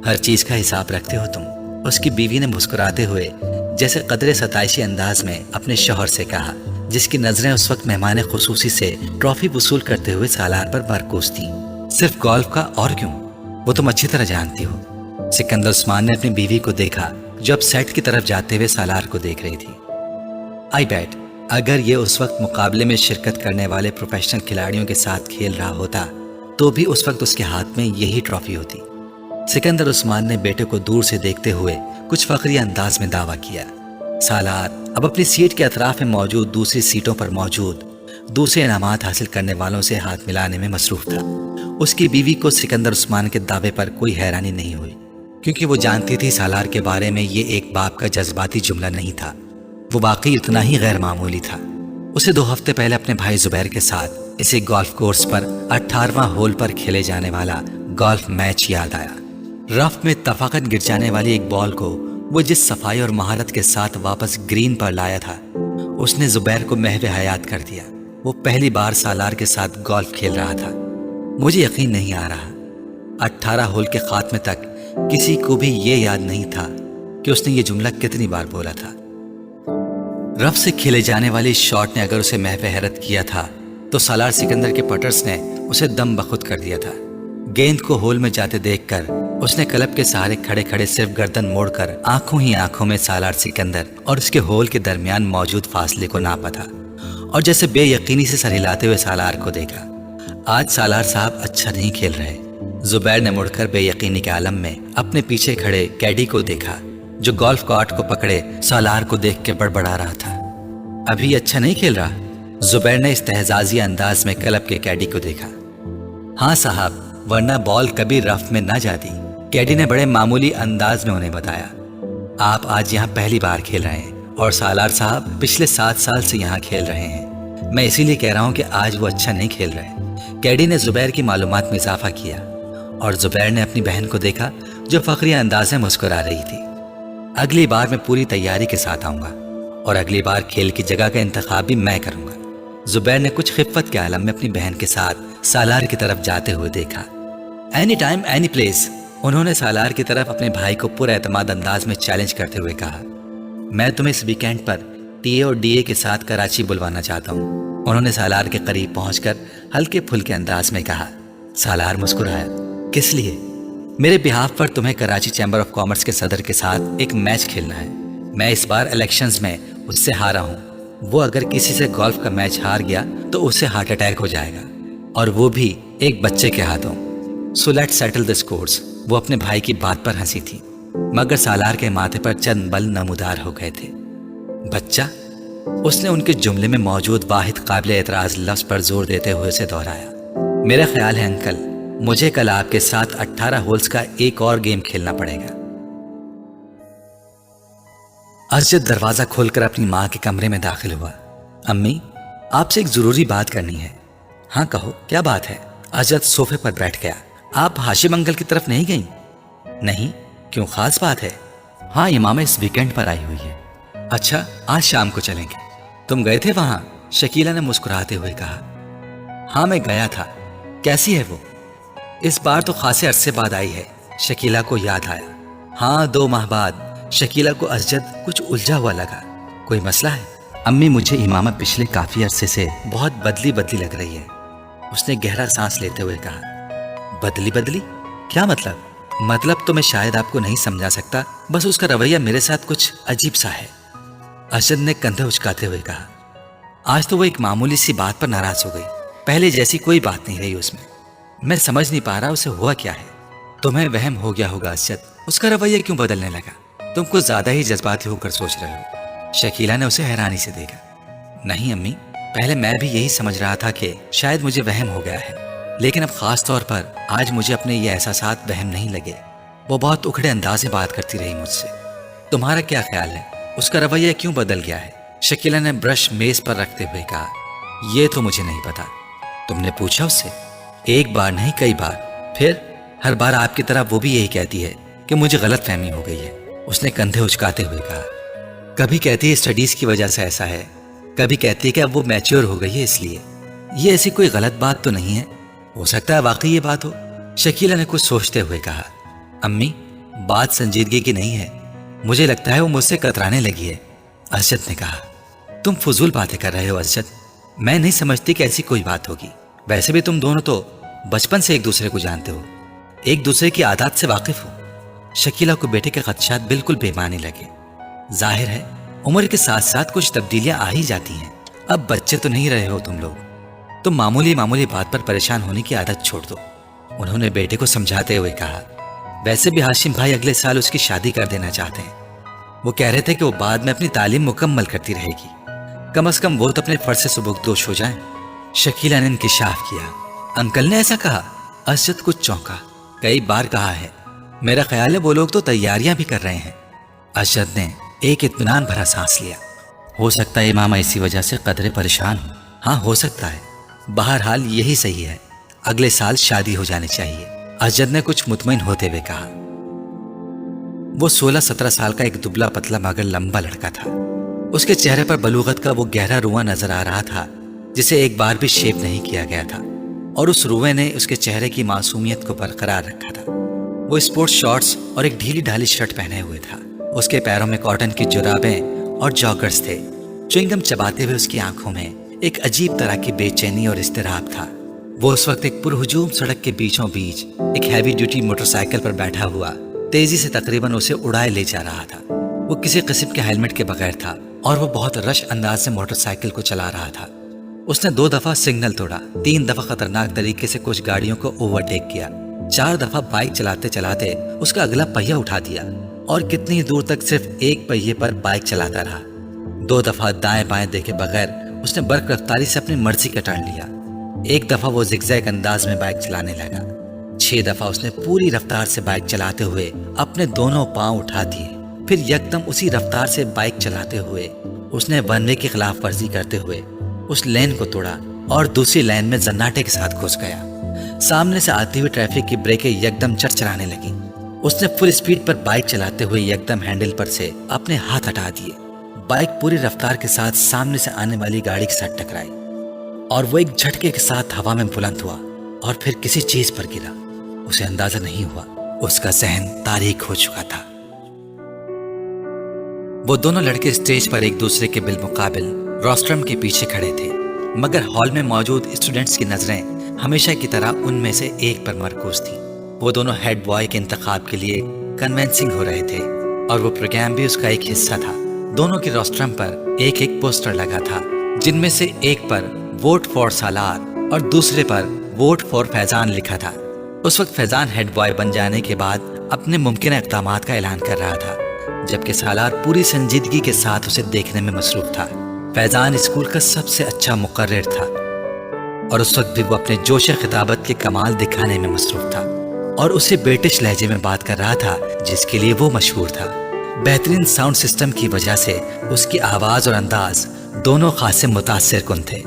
Speaker 1: ہر چیز کا حساب رکھتے ہو تم، اس کی بیوی نے مسکراتے ہوئے جیسے قدرے ستائشی انداز میں اپنے شوہر سے کہا، جس کی نظریں اس وقت مہمان خصوصی سے ٹرافی وصول کرتے ہوئے سالار پر مرکوز تھیں۔ صرف گولف کا اور کیوں، وہ تم اچھی طرح جانتی ہو۔ سکندر عثمان نے اپنی بیوی کو دیکھا جو اب سیٹ کی طرف جاتے ہوئے سالار کو دیکھ رہی تھی۔ آئی بیٹ اگر یہ اس وقت مقابلے میں شرکت کرنے والے پروفیشنل کھلاڑیوں کے ساتھ کھیل رہا ہوتا तो भी उस वक्त उसके हाथ में यही ट्रॉफी होती। सिकंदर उस्मान ने बेटे को दूर से देखते हुए कुछ फखरी अंदाज में दावा किया। सालार अब अपनी सीट के अतराफ में मौजूद दूसरी सीटों पर मौजूद दूसरे इनामात हासिल करने वालों से हाथ मिलाने में मसरूफ था। उसकी बीवी को सिकंदर उस्मान के दावे पर कोई हैरानी नहीं हुई, क्योंकि वो जानती थी सालार के बारे में ये एक बाप का जज्बाती जुमला नहीं था, वो वाकई इतना ही गैर मामूली था। उसे 2 हफ्ते पहले अपने भाई जुबैर के साथ इसी गोल्फ कोर्स पर 18वां होल पर खेले जाने वाला गोल्फ मैच याद आया। रफ में तफाकन गिर जाने वाली एक बॉल को वो जिस सफाई और महारत के साथ वापस ग्रीन पर लाया था, उसने जुबैर को महवे हयात कर दिया। वो पहली बार सालार के साथ गोल्फ खेल रहा था। मुझे यकीन नहीं आ रहा 18 होल के खात्मे तक किसी को भी ये याद नहीं था कि उसने ये जुमला कितनी बार बोला था। रफ से खेले जाने वाली शॉट ने अगर उसे महवे हैरत किया था, तो सालार सिकंदर के पटर्स ने उसे दम बखुद कर दिया था। गेंद को होल में जाते देखकर उसने क्लब के सहारे खड़े खड़े सिर्फ गर्दन मोड़कर आंखों ही आंखों में सालार सिकंदर और उसके होल के दरमियान मौजूद फासले को नापा था, और जैसे बेयकीनी से सर हिलाते हुए सालार को देखा। आज सालार साहब अच्छा नहीं खेल रहे। जुबैर ने मुड़कर बेयकीनी के आलम में अपने पीछे खड़े कैडी को देखा, जो गोल्फ कार्ट को पकड़े सालार को देख के बड़बड़ा रहा था। अभी अच्छा नहीं खेल रहा? जुबैर ने इस्तेहजाजी अंदाज में क्लब के कैडी को देखा। हाँ साहब, वरना बॉल कभी रफ में ना जाती, कैडी ने बड़े मामूली अंदाज में उन्हें बताया। आप आज यहाँ पहली बार खेल रहे हैं, और सालार साहब पिछले 7 साल से यहाँ खेल रहे हैं। मैं इसीलिए कह रहा हूँ कि आज वो अच्छा नहीं खेल रहे। कैडी ने जुबैर की मालूमात में इजाफा किया, और जुबैर ने अपनी बहन को देखा जो फखरी अंदाज में मुस्कुरा रही थी। अगली बार मैं पूरी तैयारी के साथ आऊंगा, और अगली बार खेल की जगह का इंतखाब भी मैं करूंगा। जुबैर ने कुछ खिफ़्फ़त के आलम में अपनी बहन के साथ सालार की तरफ जाते हुए देखा। एनी टाइम एनी प्लेस, उन्होंने सालार की तरफ अपने भाई को पूरा एतमाद अंदाज में चैलेंज करते हुए कहा। मैं तुम्हें इस वीकेंड पर टीए और डीए के साथ कराची बुलवाना चाहता हूँ, उन्होंने सालार के करीब पहुंचकर हल्के फुल्के अंदाज में कहा। सालार मुस्कुराया। किस लिए? मेरे बिहाफ पर तुम्हें कराची चैम्बर ऑफ कॉमर्स के सदर के साथ एक मैच खेलना है। मैं इस बार इलेक्शंस में उससे हारा हूँ। वो अगर किसी से गोल्फ का मैच हार गया तो उसे हार्ट अटैक हो जाएगा, और वो भी एक बच्चे के हाथों। So let's settle the scores. वो अपने भाई की बात पर हंसी थी, मगर सालार के माथे पर चंद बल नमूदार हो गए थे। बच्चा? उसने उनके जुमले में मौजूद वाहिद काबिल एतराज लफ्ज पर जोर देते हुए उसे दोहराया। मेरा ख्याल है अंकल, मुझे कल आपके साथ 18 होल्स का एक और गेम खेलना पड़ेगा। अरशद दरवाजा खोलकर अपनी माँ के कमरे में दाखिल हुआ। अम्मी, आपसे एक जरूरी बात करनी है। हाँ कहो, क्या बात है? अरशद सोफे पर बैठ गया। आप हाशिम अंकल की तरफ नहीं गई? नहीं, क्यों, खास बात है? हाँ, इमामा इस वीकेंड पर आई हुई है। अच्छा, आज शाम को चलेंगे। तुम गए थे वहां? शकीला ने मुस्कुराते हुए कहा। हाँ, मैं गया था। कैसी है वो? इस बार तो खासे अरसे बाद आई है, शकीला को याद आया। हाँ, 2 माह बाद। शकीला को अरशद कुछ उलझा हुआ लगा। कोई मसला है? अम्मी, मुझे इमामा पिछले काफी अरसे से बहुत बदली बदली लग रही है, उसने गहरा सांस लेते हुए कहा। बदली बदली? क्या मतलब? मतलब तो मैं शायद आपको नहीं समझा सकता, बस उसका रवैया मेरे साथ कुछ अजीब सा है, अरशद ने कंधे उचकाते हुए कहा। आज तो वो एक मामूली सी बात पर नाराज हो गई, पहले जैसी कोई बात नहीं रही उसमें। मैं समझ नहीं पा रहा उसे हुआ क्या है। तुम्हें वहम हो गया होगा अरशद, उसका रवैया क्यों बदलने लगा? तुम कुछ ज्यादा ही जज्बाती होकर सोच रहे हो। शकीला ने उसे हैरानी से देखा। नहीं अम्मी, पहले मैं भी यही समझ रहा था कि शायद मुझे वहम हो गया है, लेकिन अब खास तौर पर आज मुझे अपने ये एहसासात वहम नहीं लगे। वो बहुत उखड़े अंदाज से बात करती रही मुझसे। तुम्हारा क्या ख्याल है, उसका रवैया क्यों बदल गया है? शकीला ने ब्रश मेज पर रखते हुए कहा। ये तो मुझे नहीं पता। तुमने पूछा उससे? एक बार नहीं, कई बार। फिर हर बार आपकी तरह वो भी यही कहती है कि मुझे गलत फहमी हो गई है, उसने कंधे उचकाते हुए कहा। कभी कहती है स्टडीज की वजह से ऐसा है, कभी कहती है कि अब वो मैच्योर हो गई है इसलिए। ये ऐसी कोई गलत बात तो नहीं है, हो सकता है वाकई ये बात हो, शकीला ने कुछ सोचते हुए कहा। अम्मी, बात संजीदगी की नहीं है, मुझे लगता है वो मुझसे कतराने लगी है, अरशद ने कहा। तुम फजूल बातें कर रहे हो अरशद, मैं नहीं समझती कि ऐसी कोई बात होगी। वैसे भी तुम दोनों तो बचपन से एक दूसरे को जानते हो, एक दूसरे की आदत से वाकिफ हो। शकीला को बेटे के खदशात बिल्कुल बेमानी लगे। जाहिर है उम्र के साथ साथ कुछ तब्दीलियां आ ही जाती हैं। अब बच्चे तो नहीं रहे हो तुम लोग, तुम मामूली मामूली बात पर परेशान होने की आदत छोड़ दो। انہوں نے بیٹے کو سمجھاتے ہوئے کہا، ویسے بھی ہاشم بھائی اگلے سال اس کی شادی کر دینا چاہتے ہیں۔ وہ کہہ رہے تھے کہ وہ بعد میں اپنی تعلیم مکمل کرتی رہے گی، کم از کم وہ تو اپنے فرض سے سبکدوش ہو جائیں۔ شکیلہ نے انکشاف کیا، انکل نے ایسا کہا؟ اسجد کچھ چونکا، کئی بار کہا ہے، میرا خیال ہے وہ لوگ تو تیاریاں بھی کر رہے ہیں۔ اسجد نے ایک اطمینان بھرا سانس لیا۔ ہو سکتا ہے ماما اسی وجہ سے قدرے پریشان ہوں۔ ہاں ہو سکتا ہے، بہرحال یہی صحیح ہے، اگلے سال شادی ہو جانی چاہیے، اسجد نے کچھ مطمئن ہوتے ہوئے کہا۔ وہ 16-17 سال کا ایک دبلا پتلا مگر لمبا لڑکا تھا۔ اس کے چہرے پر بلوغت کا وہ گہرا روواں نظر آ رہا تھا جسے ایک بار بھی شیو نہیں کیا گیا تھا، اور اس روے نے اس کے چہرے کی معصومیت کو برقرار رکھا تھا۔ وہ اسپورٹس شارٹس اور ایک ڈھیلی ڈھالی شرٹ پہنے ہوئے تھا۔ اس کے پیروں میں کاٹن کی جرابیں اور جاگرز تھے۔ چوئنگم چباتے ہوئے اس کی آنکھوں میں ایک عجیب طرح کی بے چینی اور اضطراب تھا۔ وہ اس وقت ایک پرہجوم سڑک کے بیچوں بیچ ایک ہیوی ڈیوٹی موٹر سائیکل پر بیٹھا ہوا تیزی سے تقریباً اسے اڑائے لے جا رہا تھا۔ وہ کسی قسم کے ہیلمٹ کے بغیر تھا اور وہ بہت رش انداز سے موٹر سائیکل کو چلا رہا تھا۔ اس نے 2 دفعہ سگنل توڑا، 3 دفعہ خطرناک طریقے سے کچھ گاڑیوں کو اوورٹیک کیا، 4 دفعہ بائک چلاتے چلاتے اس کا اگلا پہیہ اٹھا دیا اور کتنی دور تک صرف ایک پہیے پر بائک چلاتا رہا۔ 2 دفعہ دائیں بائیں دیکھے بغیر اس نے برق رفتاری سے اپنی مرضی کا ٹرن لیا۔ 1 دفعہ وہ زگزیگ انداز میں بائک چلانے لگا۔ 6 دفعہ اس نے پوری رفتار سے بائک چلاتے ہوئے اپنے دونوں پاؤں اٹھا دیے۔ پھر یکدم اسی رفتار سے بائک چلاتے ہوئے اس نے ون وے کی خلاف ورزی کرتے ہوئے اس لین کو توڑا اور دوسری لین میں زناٹے کے ساتھ گھس گیا۔ سامنے سے آتی ہوئی ٹریفک کی بریکیں یکدم چرچرانے لگیں۔ اس نے فل اسپیڈ پر بائک چلاتے ہوئے یکدم ہینڈل پر سے اپنے ہاتھ ہٹا دیے۔ بائک پوری رفتار کے ساتھ سامنے سے آنے والی گاڑی کے ساتھ ٹکرائی اور وہ ایک جھٹکے کے ساتھ ہوا میں بلند ہوا اور پھر کسی چیز پر گرا۔ اسے اندازہ نہیں ہوا، اس کا ذہن تاریک ہو چکا تھا۔ وہ دونوں لڑکے اسٹیج پر ایک دوسرے کے بالمقابل روسٹرم کے پیچھے کھڑے تھے، مگر ہال میں موجود اسٹوڈنٹس کی نظریں ہمیشہ کی طرح ان میں سے ایک پر مرکوز تھیں۔ وہ دونوں ہیڈ بوائے کے انتخاب کے لیے کنونسنگ ہو رہے تھے اور وہ پروگرام بھی اس کا ایک حصہ تھا۔ دونوں کے روسٹرم پر ایک ایک پوسٹر لگا تھا، جن میں سے ایک پر ووٹ فار سالار اور دوسرے پر ووٹ فار فیضان لکھا تھا۔ اس وقت فیضان ہیڈ بوائے بن جانے کے بعد اپنے ممکنہ اقدامات کا اعلان کر رہا تھا، جبکہ سالار پوری سنجیدگی کے ساتھ اسے دیکھنے میں مصروف تھا۔ فیضان اسکول کا سب سے اچھا مقرر تھا اور اس وقت بھی وہ اپنے جوش خطابت کے کمال دکھانے میں مصروف تھا اور اسے برٹش لہجے میں بات کر رہا تھا جس کے لیے وہ مشہور تھا۔ بہترین ساؤنڈ سسٹم کی وجہ سے اس کی آواز اور انداز دونوں خاصے متاثر کن تھے۔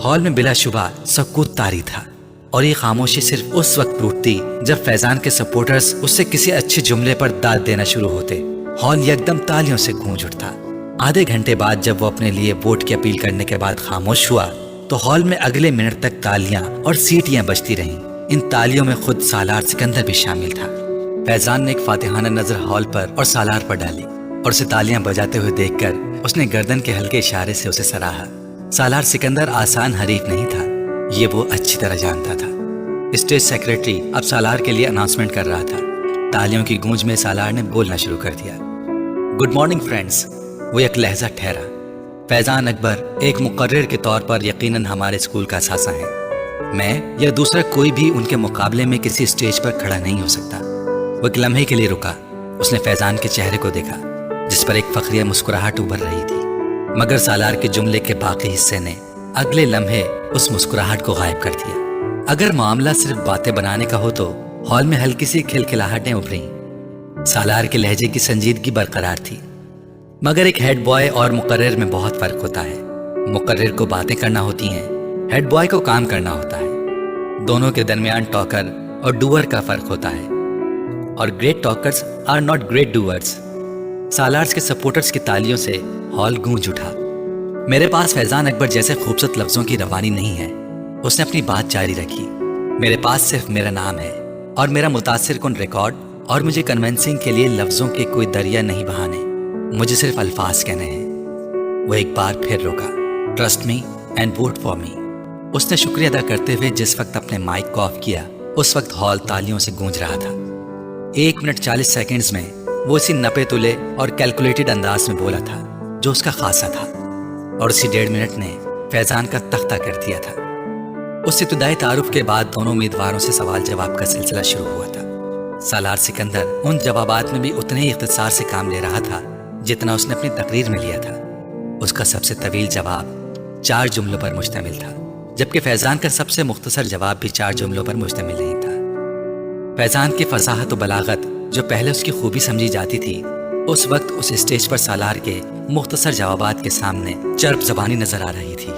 Speaker 1: ہال میں بلا شبہ سکوت طاری تھا اور یہ خاموشی صرف اس وقت ٹوٹتی جب فیضان کے سپورٹرز اس سے کسی اچھے جملے پر داد دینا شروع ہوتے۔ ہال یکدم تالیوں سے گونج اٹھتا۔ آدھے گھنٹے بعد جب وہ اپنے لیے ووٹ کی اپیل کرنے کے بعد خاموش ہوا تو ہال میں اگلے منٹ تک تالیاں اور سیٹیاں بجتی رہیں۔ ان تالیوں میں خود سالار سکندر بھی شامل تھا۔ فیضان نے ایک فاتحانہ نظر ہال پر اور سالار پر ڈالی اور اسے تالیاں بجاتے ہوئے دیکھ کر اس نے گردن کے ہلکے اشارے سے اسے سراہا۔ سالار سکندر آسان حریف نہیں تھا، یہ وہ اچھی طرح جانتا تھا۔ اسٹیج سیکرٹری اب سالار کے لیے اناؤنسمنٹ کر رہا تھا۔ تالیوں کی گونج میں سالار نے بولنا شروع کر دیا۔ Good morning friends. وہ ایک لہجہ ٹھہرا۔ فیضان اکبر ایک مقرر کے طور پر یقیناً ہمارے اسکول کا اثاثہ ہے۔ میں یا دوسرا کوئی بھی ان کے مقابلے میں کسی اسٹیج پر کھڑا نہیں ہو سکتا۔ وہ ایک لمحے کے لیے رکا۔ اس نے فیضان کے چہرے کو دیکھا جس پر ایک فخریہ مسکراہٹ ابھر رہی تھی، مگر سالار کے جملے کے باقی حصے نے اگلے لمحے اس مسکراہٹ کو غائب کر دیا۔ اگر معاملہ صرف باتیں بنانے کا ہو تو ہال میں ہلکی سی کھلکھلاہٹیں ابھریں۔ سالار کے لہجے کی سنجیدگی برقرار تھی، مگر ایک ہیڈ بوائے اور مقرر میں بہت فرق ہوتا ہے۔ مقرر کو باتیں کرنا ہوتی ہیں، ہیڈ بوائے کو کام کرنا ہوتا ہے۔ دونوں کے درمیان ٹاکر اور ڈوئر کا فرق ہوتا ہے، اور great talkers are not great doers. سالارز کے سپورٹرز کی تالیوں سے ہال گونج اٹھا۔ میرے پاس فیضان اکبر جیسے خوبصورت لفظوں کی روانی نہیں ہے، اس نے اپنی بات جاری رکھی۔ میرے پاس صرف میرا نام ہے اور میرا متاثر کن ریکارڈ، اور مجھے کنونسنگ کے لیے لفظوں کے کوئی دریا نہیں بہانے، مجھے صرف الفاظ کہنے ہیں۔ وہ ایک بار پھر روکا۔ Trust me and vote for me. اس نے شکریہ ادا کرتے ہوئے جس وقت اپنے مائک کو آف کیا اس وقت ہال تالیوں سے گونج رہا تھا۔ 1 منٹ 40 سیکنڈز میں وہ اسی نپے تلے اور کیلکولیٹڈ انداز میں بولا تھا جو اس کا خاصہ تھا، اور اسی 1.5 منٹ نے فیضان کا تختہ کر دیا تھا۔ उस इब्तदाई तारुफ के बाद दोनों उम्मीदवारों से सवाल जवाब का सिलसिला शुरू हुआ था। सालार सिकंदर उन जवाबात में भी उतने ही इख्तिसार से काम ले रहा था जितना उसने अपनी तकरीर में लिया था। उसका सबसे तवील जवाब 4 जुमलों पर मुश्तमिल था, जबकि फैजान का सबसे मुख्तसर जवाब भी 4 जुमलों पर मुश्तमिल नहीं था। फैजान की फसाहत और बलागत जो पहले उसकी खूबी समझी जाती थी, उस वक्त उस स्टेज पर सालार के मुख्तसर जवाबात के सामने चर्ब ज़बानी नजर आ रही थी,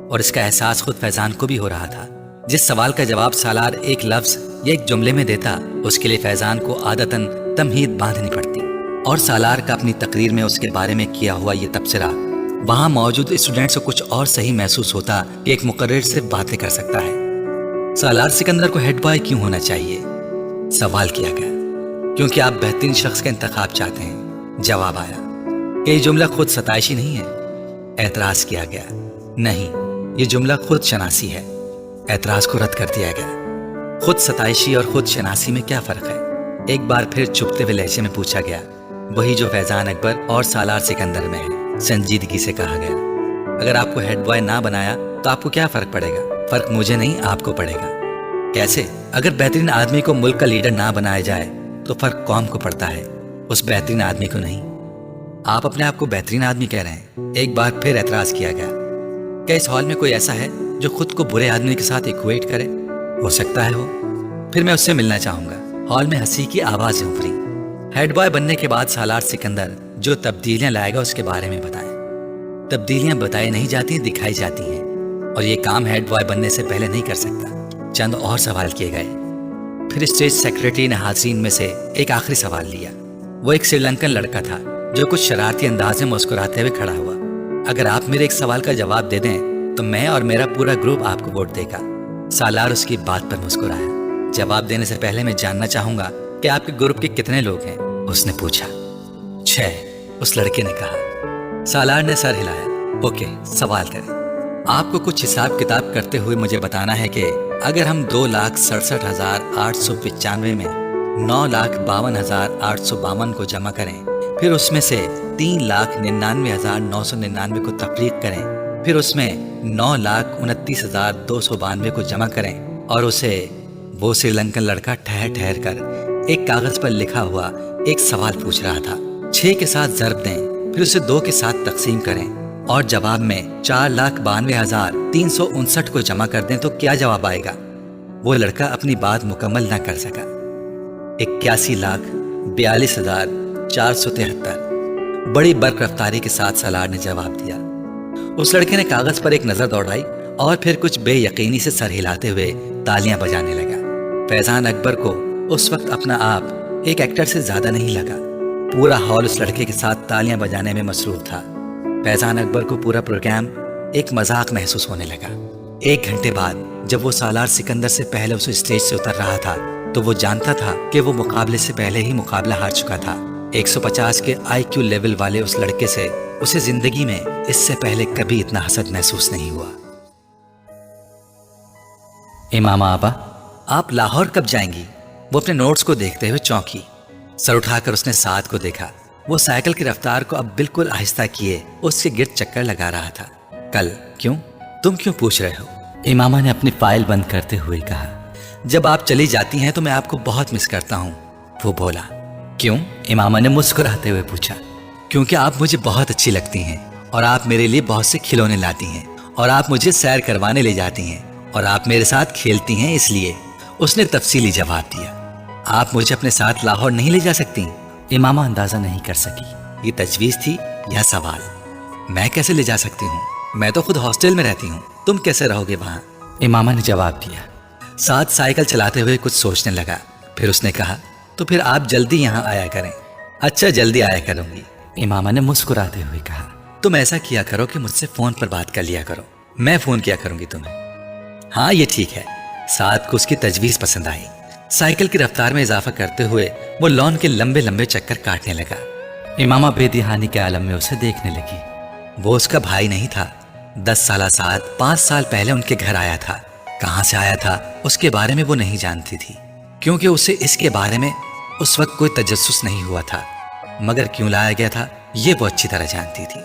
Speaker 1: और इसका एहसास खुद फैजान को भी हो रहा था। जिस सवाल का जवाब सालार एक लफ्ज या एक जुमले में देता, उसके लिए फैजान को आदतन तमहीद बांधनी पड़ती, और सालार का अपनी तकरीर में उसके बारे में किया हुआ ये तबसरा वहां मौजूद स्टूडेंट्स को कुछ और सही महसूस होता कि एक मुकर्रिर सिर्फ बातें कर सकता है। सालार सिकंदर को हेड बॉय क्यों होना चाहिए? सवाल किया गया। क्योंकि आप बेहतरीन शख्स का इंतखाब चाहते हैं। जवाब आया कि ये जुमला खुद सताइशी नहीं है। एतराज किया गया, नहीं, ये जुमला खुद शनासी है। एतराज को रद्द कर दिया गया। खुद सताइशी और खुद शनासी में क्या फ़र्क है? एक बार फिर चुपते हुए लहजे में पूछा गया, वही जो फैजान अकबर और सालार सिकंदर में है। संजीदगी से कहा गया, अगर आपको हेड बॉय ना बनाया तो आपको क्या फ़र्क पड़ेगा? फ़र्क मुझे नहीं, आपको पड़ेगा। कैसे? अगर बेहतरीन आदमी को मुल्क का लीडर ना बनाया जाए तो फ़र्क कौम को पड़ता है, उस बेहतरीन आदमी को नहीं। आप अपने आप को बेहतरीन आदमी कह रहे हैं। एक बार फिर एतराज़ किया गया, क्या इस हॉल में कोई ऐसा है जो खुद को बुरे आदमी के साथ इक्वेट करे? हो सकता है हो, फिर मैं उससे मिलना चाहूंगा। हॉल में हंसी की आवाज़ें उभरी। हेड बॉय बनने के बाद सालार सिकंदर जो तब्दीलियां लाएगा उसके बारे में बताएं। तब्दीलियां बताई नहीं जाती, दिखाई जाती हैं, और ये काम हेड बॉय बनने से पहले नहीं कर सकता। चंद और सवाल किए गए। फिर स्टेज सेक्रेटरी ने हाज़रीन में से एक आखिरी सवाल लिया। वो एक श्रीलंकन लड़का था जो कुछ शरारती अंदाज में मुस्कुराते हुए खड़ा हुआ। अगर आप मेरे एक सवाल का जवाब दे दें तो मैं और मेरा पूरा ग्रुप आपको वोट देगा। सालार उसकी बात पर मुस्कुराया। जवाब देने से पहले मैं जानना चाहूंगा कि आपके ग्रुप के कितने लोग हैं? उसने पूछा। 6, उस लड़के ने कहा। सालार ने सर हिलाया। ओके, सवाल करें। आपको कुछ हिसाब किताब करते हुए मुझे बताना है कि अगर हम 2,67,895 में 9,52,852 को जमा करें, फिर उसमें से 3,99,999 को तफरीक करें, फिर उसमें 9,29,292 को जमा करें, और उसे वो श्रीलंकन लड़का ठहर ठहर कर एक कागज पर लिखा हुआ एक सवाल पूछ रहा था। 6 के साथ ज़रब दें, फिर उसे 2 के साथ तकसीम करें और जवाब में 4,92,359 को जमा कर दें तो क्या जवाब आएगा? वो लड़का अपनी बात मुकम्मल न कर सका। 81,42,473 बड़ी बर्क रफ्तारी के साथ सालार ने जवाब दिया। उस लड़के ने कागज पर एक नजर दौड़ाई और फिर कुछ बेयकीनी से सर हिलाते हुए तालियां बजाने लगा। फैजान अकबर को उस वक्त अपना आप एक एक्टर से ज्यादा नहीं लगा। पूरा हॉल उस लड़के के साथ तालियां बजाने में मसरूफ था। फैजान अकबर को पूरा प्रोग्राम एक मजाक महसूस होने लगा। 1 घंटे बाद जब वो सालार सिकंदर से पहले उस स्टेज से उतर रहा था तो वो जानता था कि वो मुकाबले से पहले ही मुकाबला हार चुका था। 150 के IQ लेवल वाले उस लड़के से उसे जिंदगी में इससे पहले कभी इतना हसद महसूस नहीं हुआ। इमामा आबा, आप लाहौर कब जाएंगी? वो अपने नोट्स को देखते हुए चौंकी। सर उठाकर उसने साद को देखा। वो साइकिल की रफ्तार को अब बिल्कुल आहिस्ता किए उसके गिर्द चक्कर लगा रहा था। कल? क्यों? तुम क्यों पूछ रहे हो? इमामा ने अपनी फाइल बंद करते हुए कहा। जब आप चली जाती हैं तो मैं आपको बहुत मिस करता हूँ। वो बोला। क्यों? इमामा ने मुस्कुराते हुए पूछा। क्योंकि आप मुझे बहुत अच्छी लगती हैं और आप मेरे लिए बहुत से खिलौने लाती हैं और आप मुझे सैर करवाने ले जाती हैं और आप मेरे साथ खेलती हैं, इसलिए। उसने तफसीली जवाब दिया। आप मुझे अपने साथ लाहौर नहीं ले जा सकती? इमामा अंदाजा नहीं कर सकी ये तजवीज़ थी या सवाल। मैं कैसे ले जा सकती हूँ? मैं तो खुद हॉस्टल में रहती हूँ, तुम कैसे रहोगे वहाँ? इमामा ने जवाब दिया। साथ साइकिल चलाते हुए कुछ सोचने लगा। फिर उसने कहा, तो फिर आप जल्दी यहाँ आया करें। अच्छा, जल्दी आया करूँगी, इमामा ने मुस्कुराते हुए कहा। तुम ऐसा किया करो कि मुझसे फ़ोन पर बात कर लिया करो, मैं फ़ोन किया करूँगी तुम्हें। हाँ, ये ठीक है। साथ को उसकी तजवीज़ पसंद आई। साइकिल की रफ्तार में इजाफा करते हुए वो लॉन के लंबे लंबे चक्कर काटने लगा। इमामा बेदिहानी के आलम में उसे देखने लगी। वो उसका भाई नहीं था। 10 साल साथ 5 साल पहले उनके घर आया था। कहाँ से आया था उसके बारे में वो नहीं जानती थी, क्योंकि उसे इसके बारे में उस वक्त कोई तजस्सुस नहीं हुआ था। मगर क्यों लाया गया था ये वो अच्छी तरह जानती थी।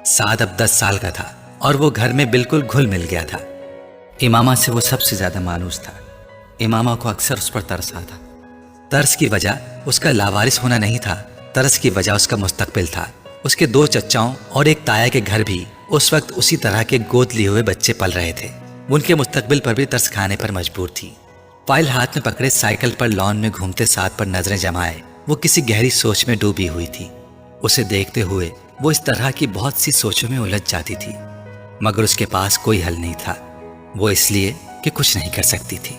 Speaker 1: साद अब 10 साल का था और वो घर में बिल्कुल घुल मिल गया था। इमामा से वो सबसे ज्यादा मायूस था। इमामा को अक्सर उस पर तरस आता। तरस की वजह उसका लावारिस होना नहीं था, तरस की वजह उसका मुस्तकबिल था। उसके 2 चचाओं और एक ताया के घर भी उस वक्त उसी तरह के गोद लिए हुए बच्चे पल रहे थे। उनके मुस्तकबिल पर भी तरस खाने पर मजबूर थी। फाइल हाथ में पकड़े साइकिल पर लॉन में घूमते साथ पर नजरें जमाए वो किसी गहरी सोच में डूबी हुई थी। उसे देखते हुए वो इस तरह की बहुत सी सोचों में उलझ जाती थी, मगर उसके पास कोई हल नहीं था। वो इसलिए कि कुछ नहीं कर सकती थी।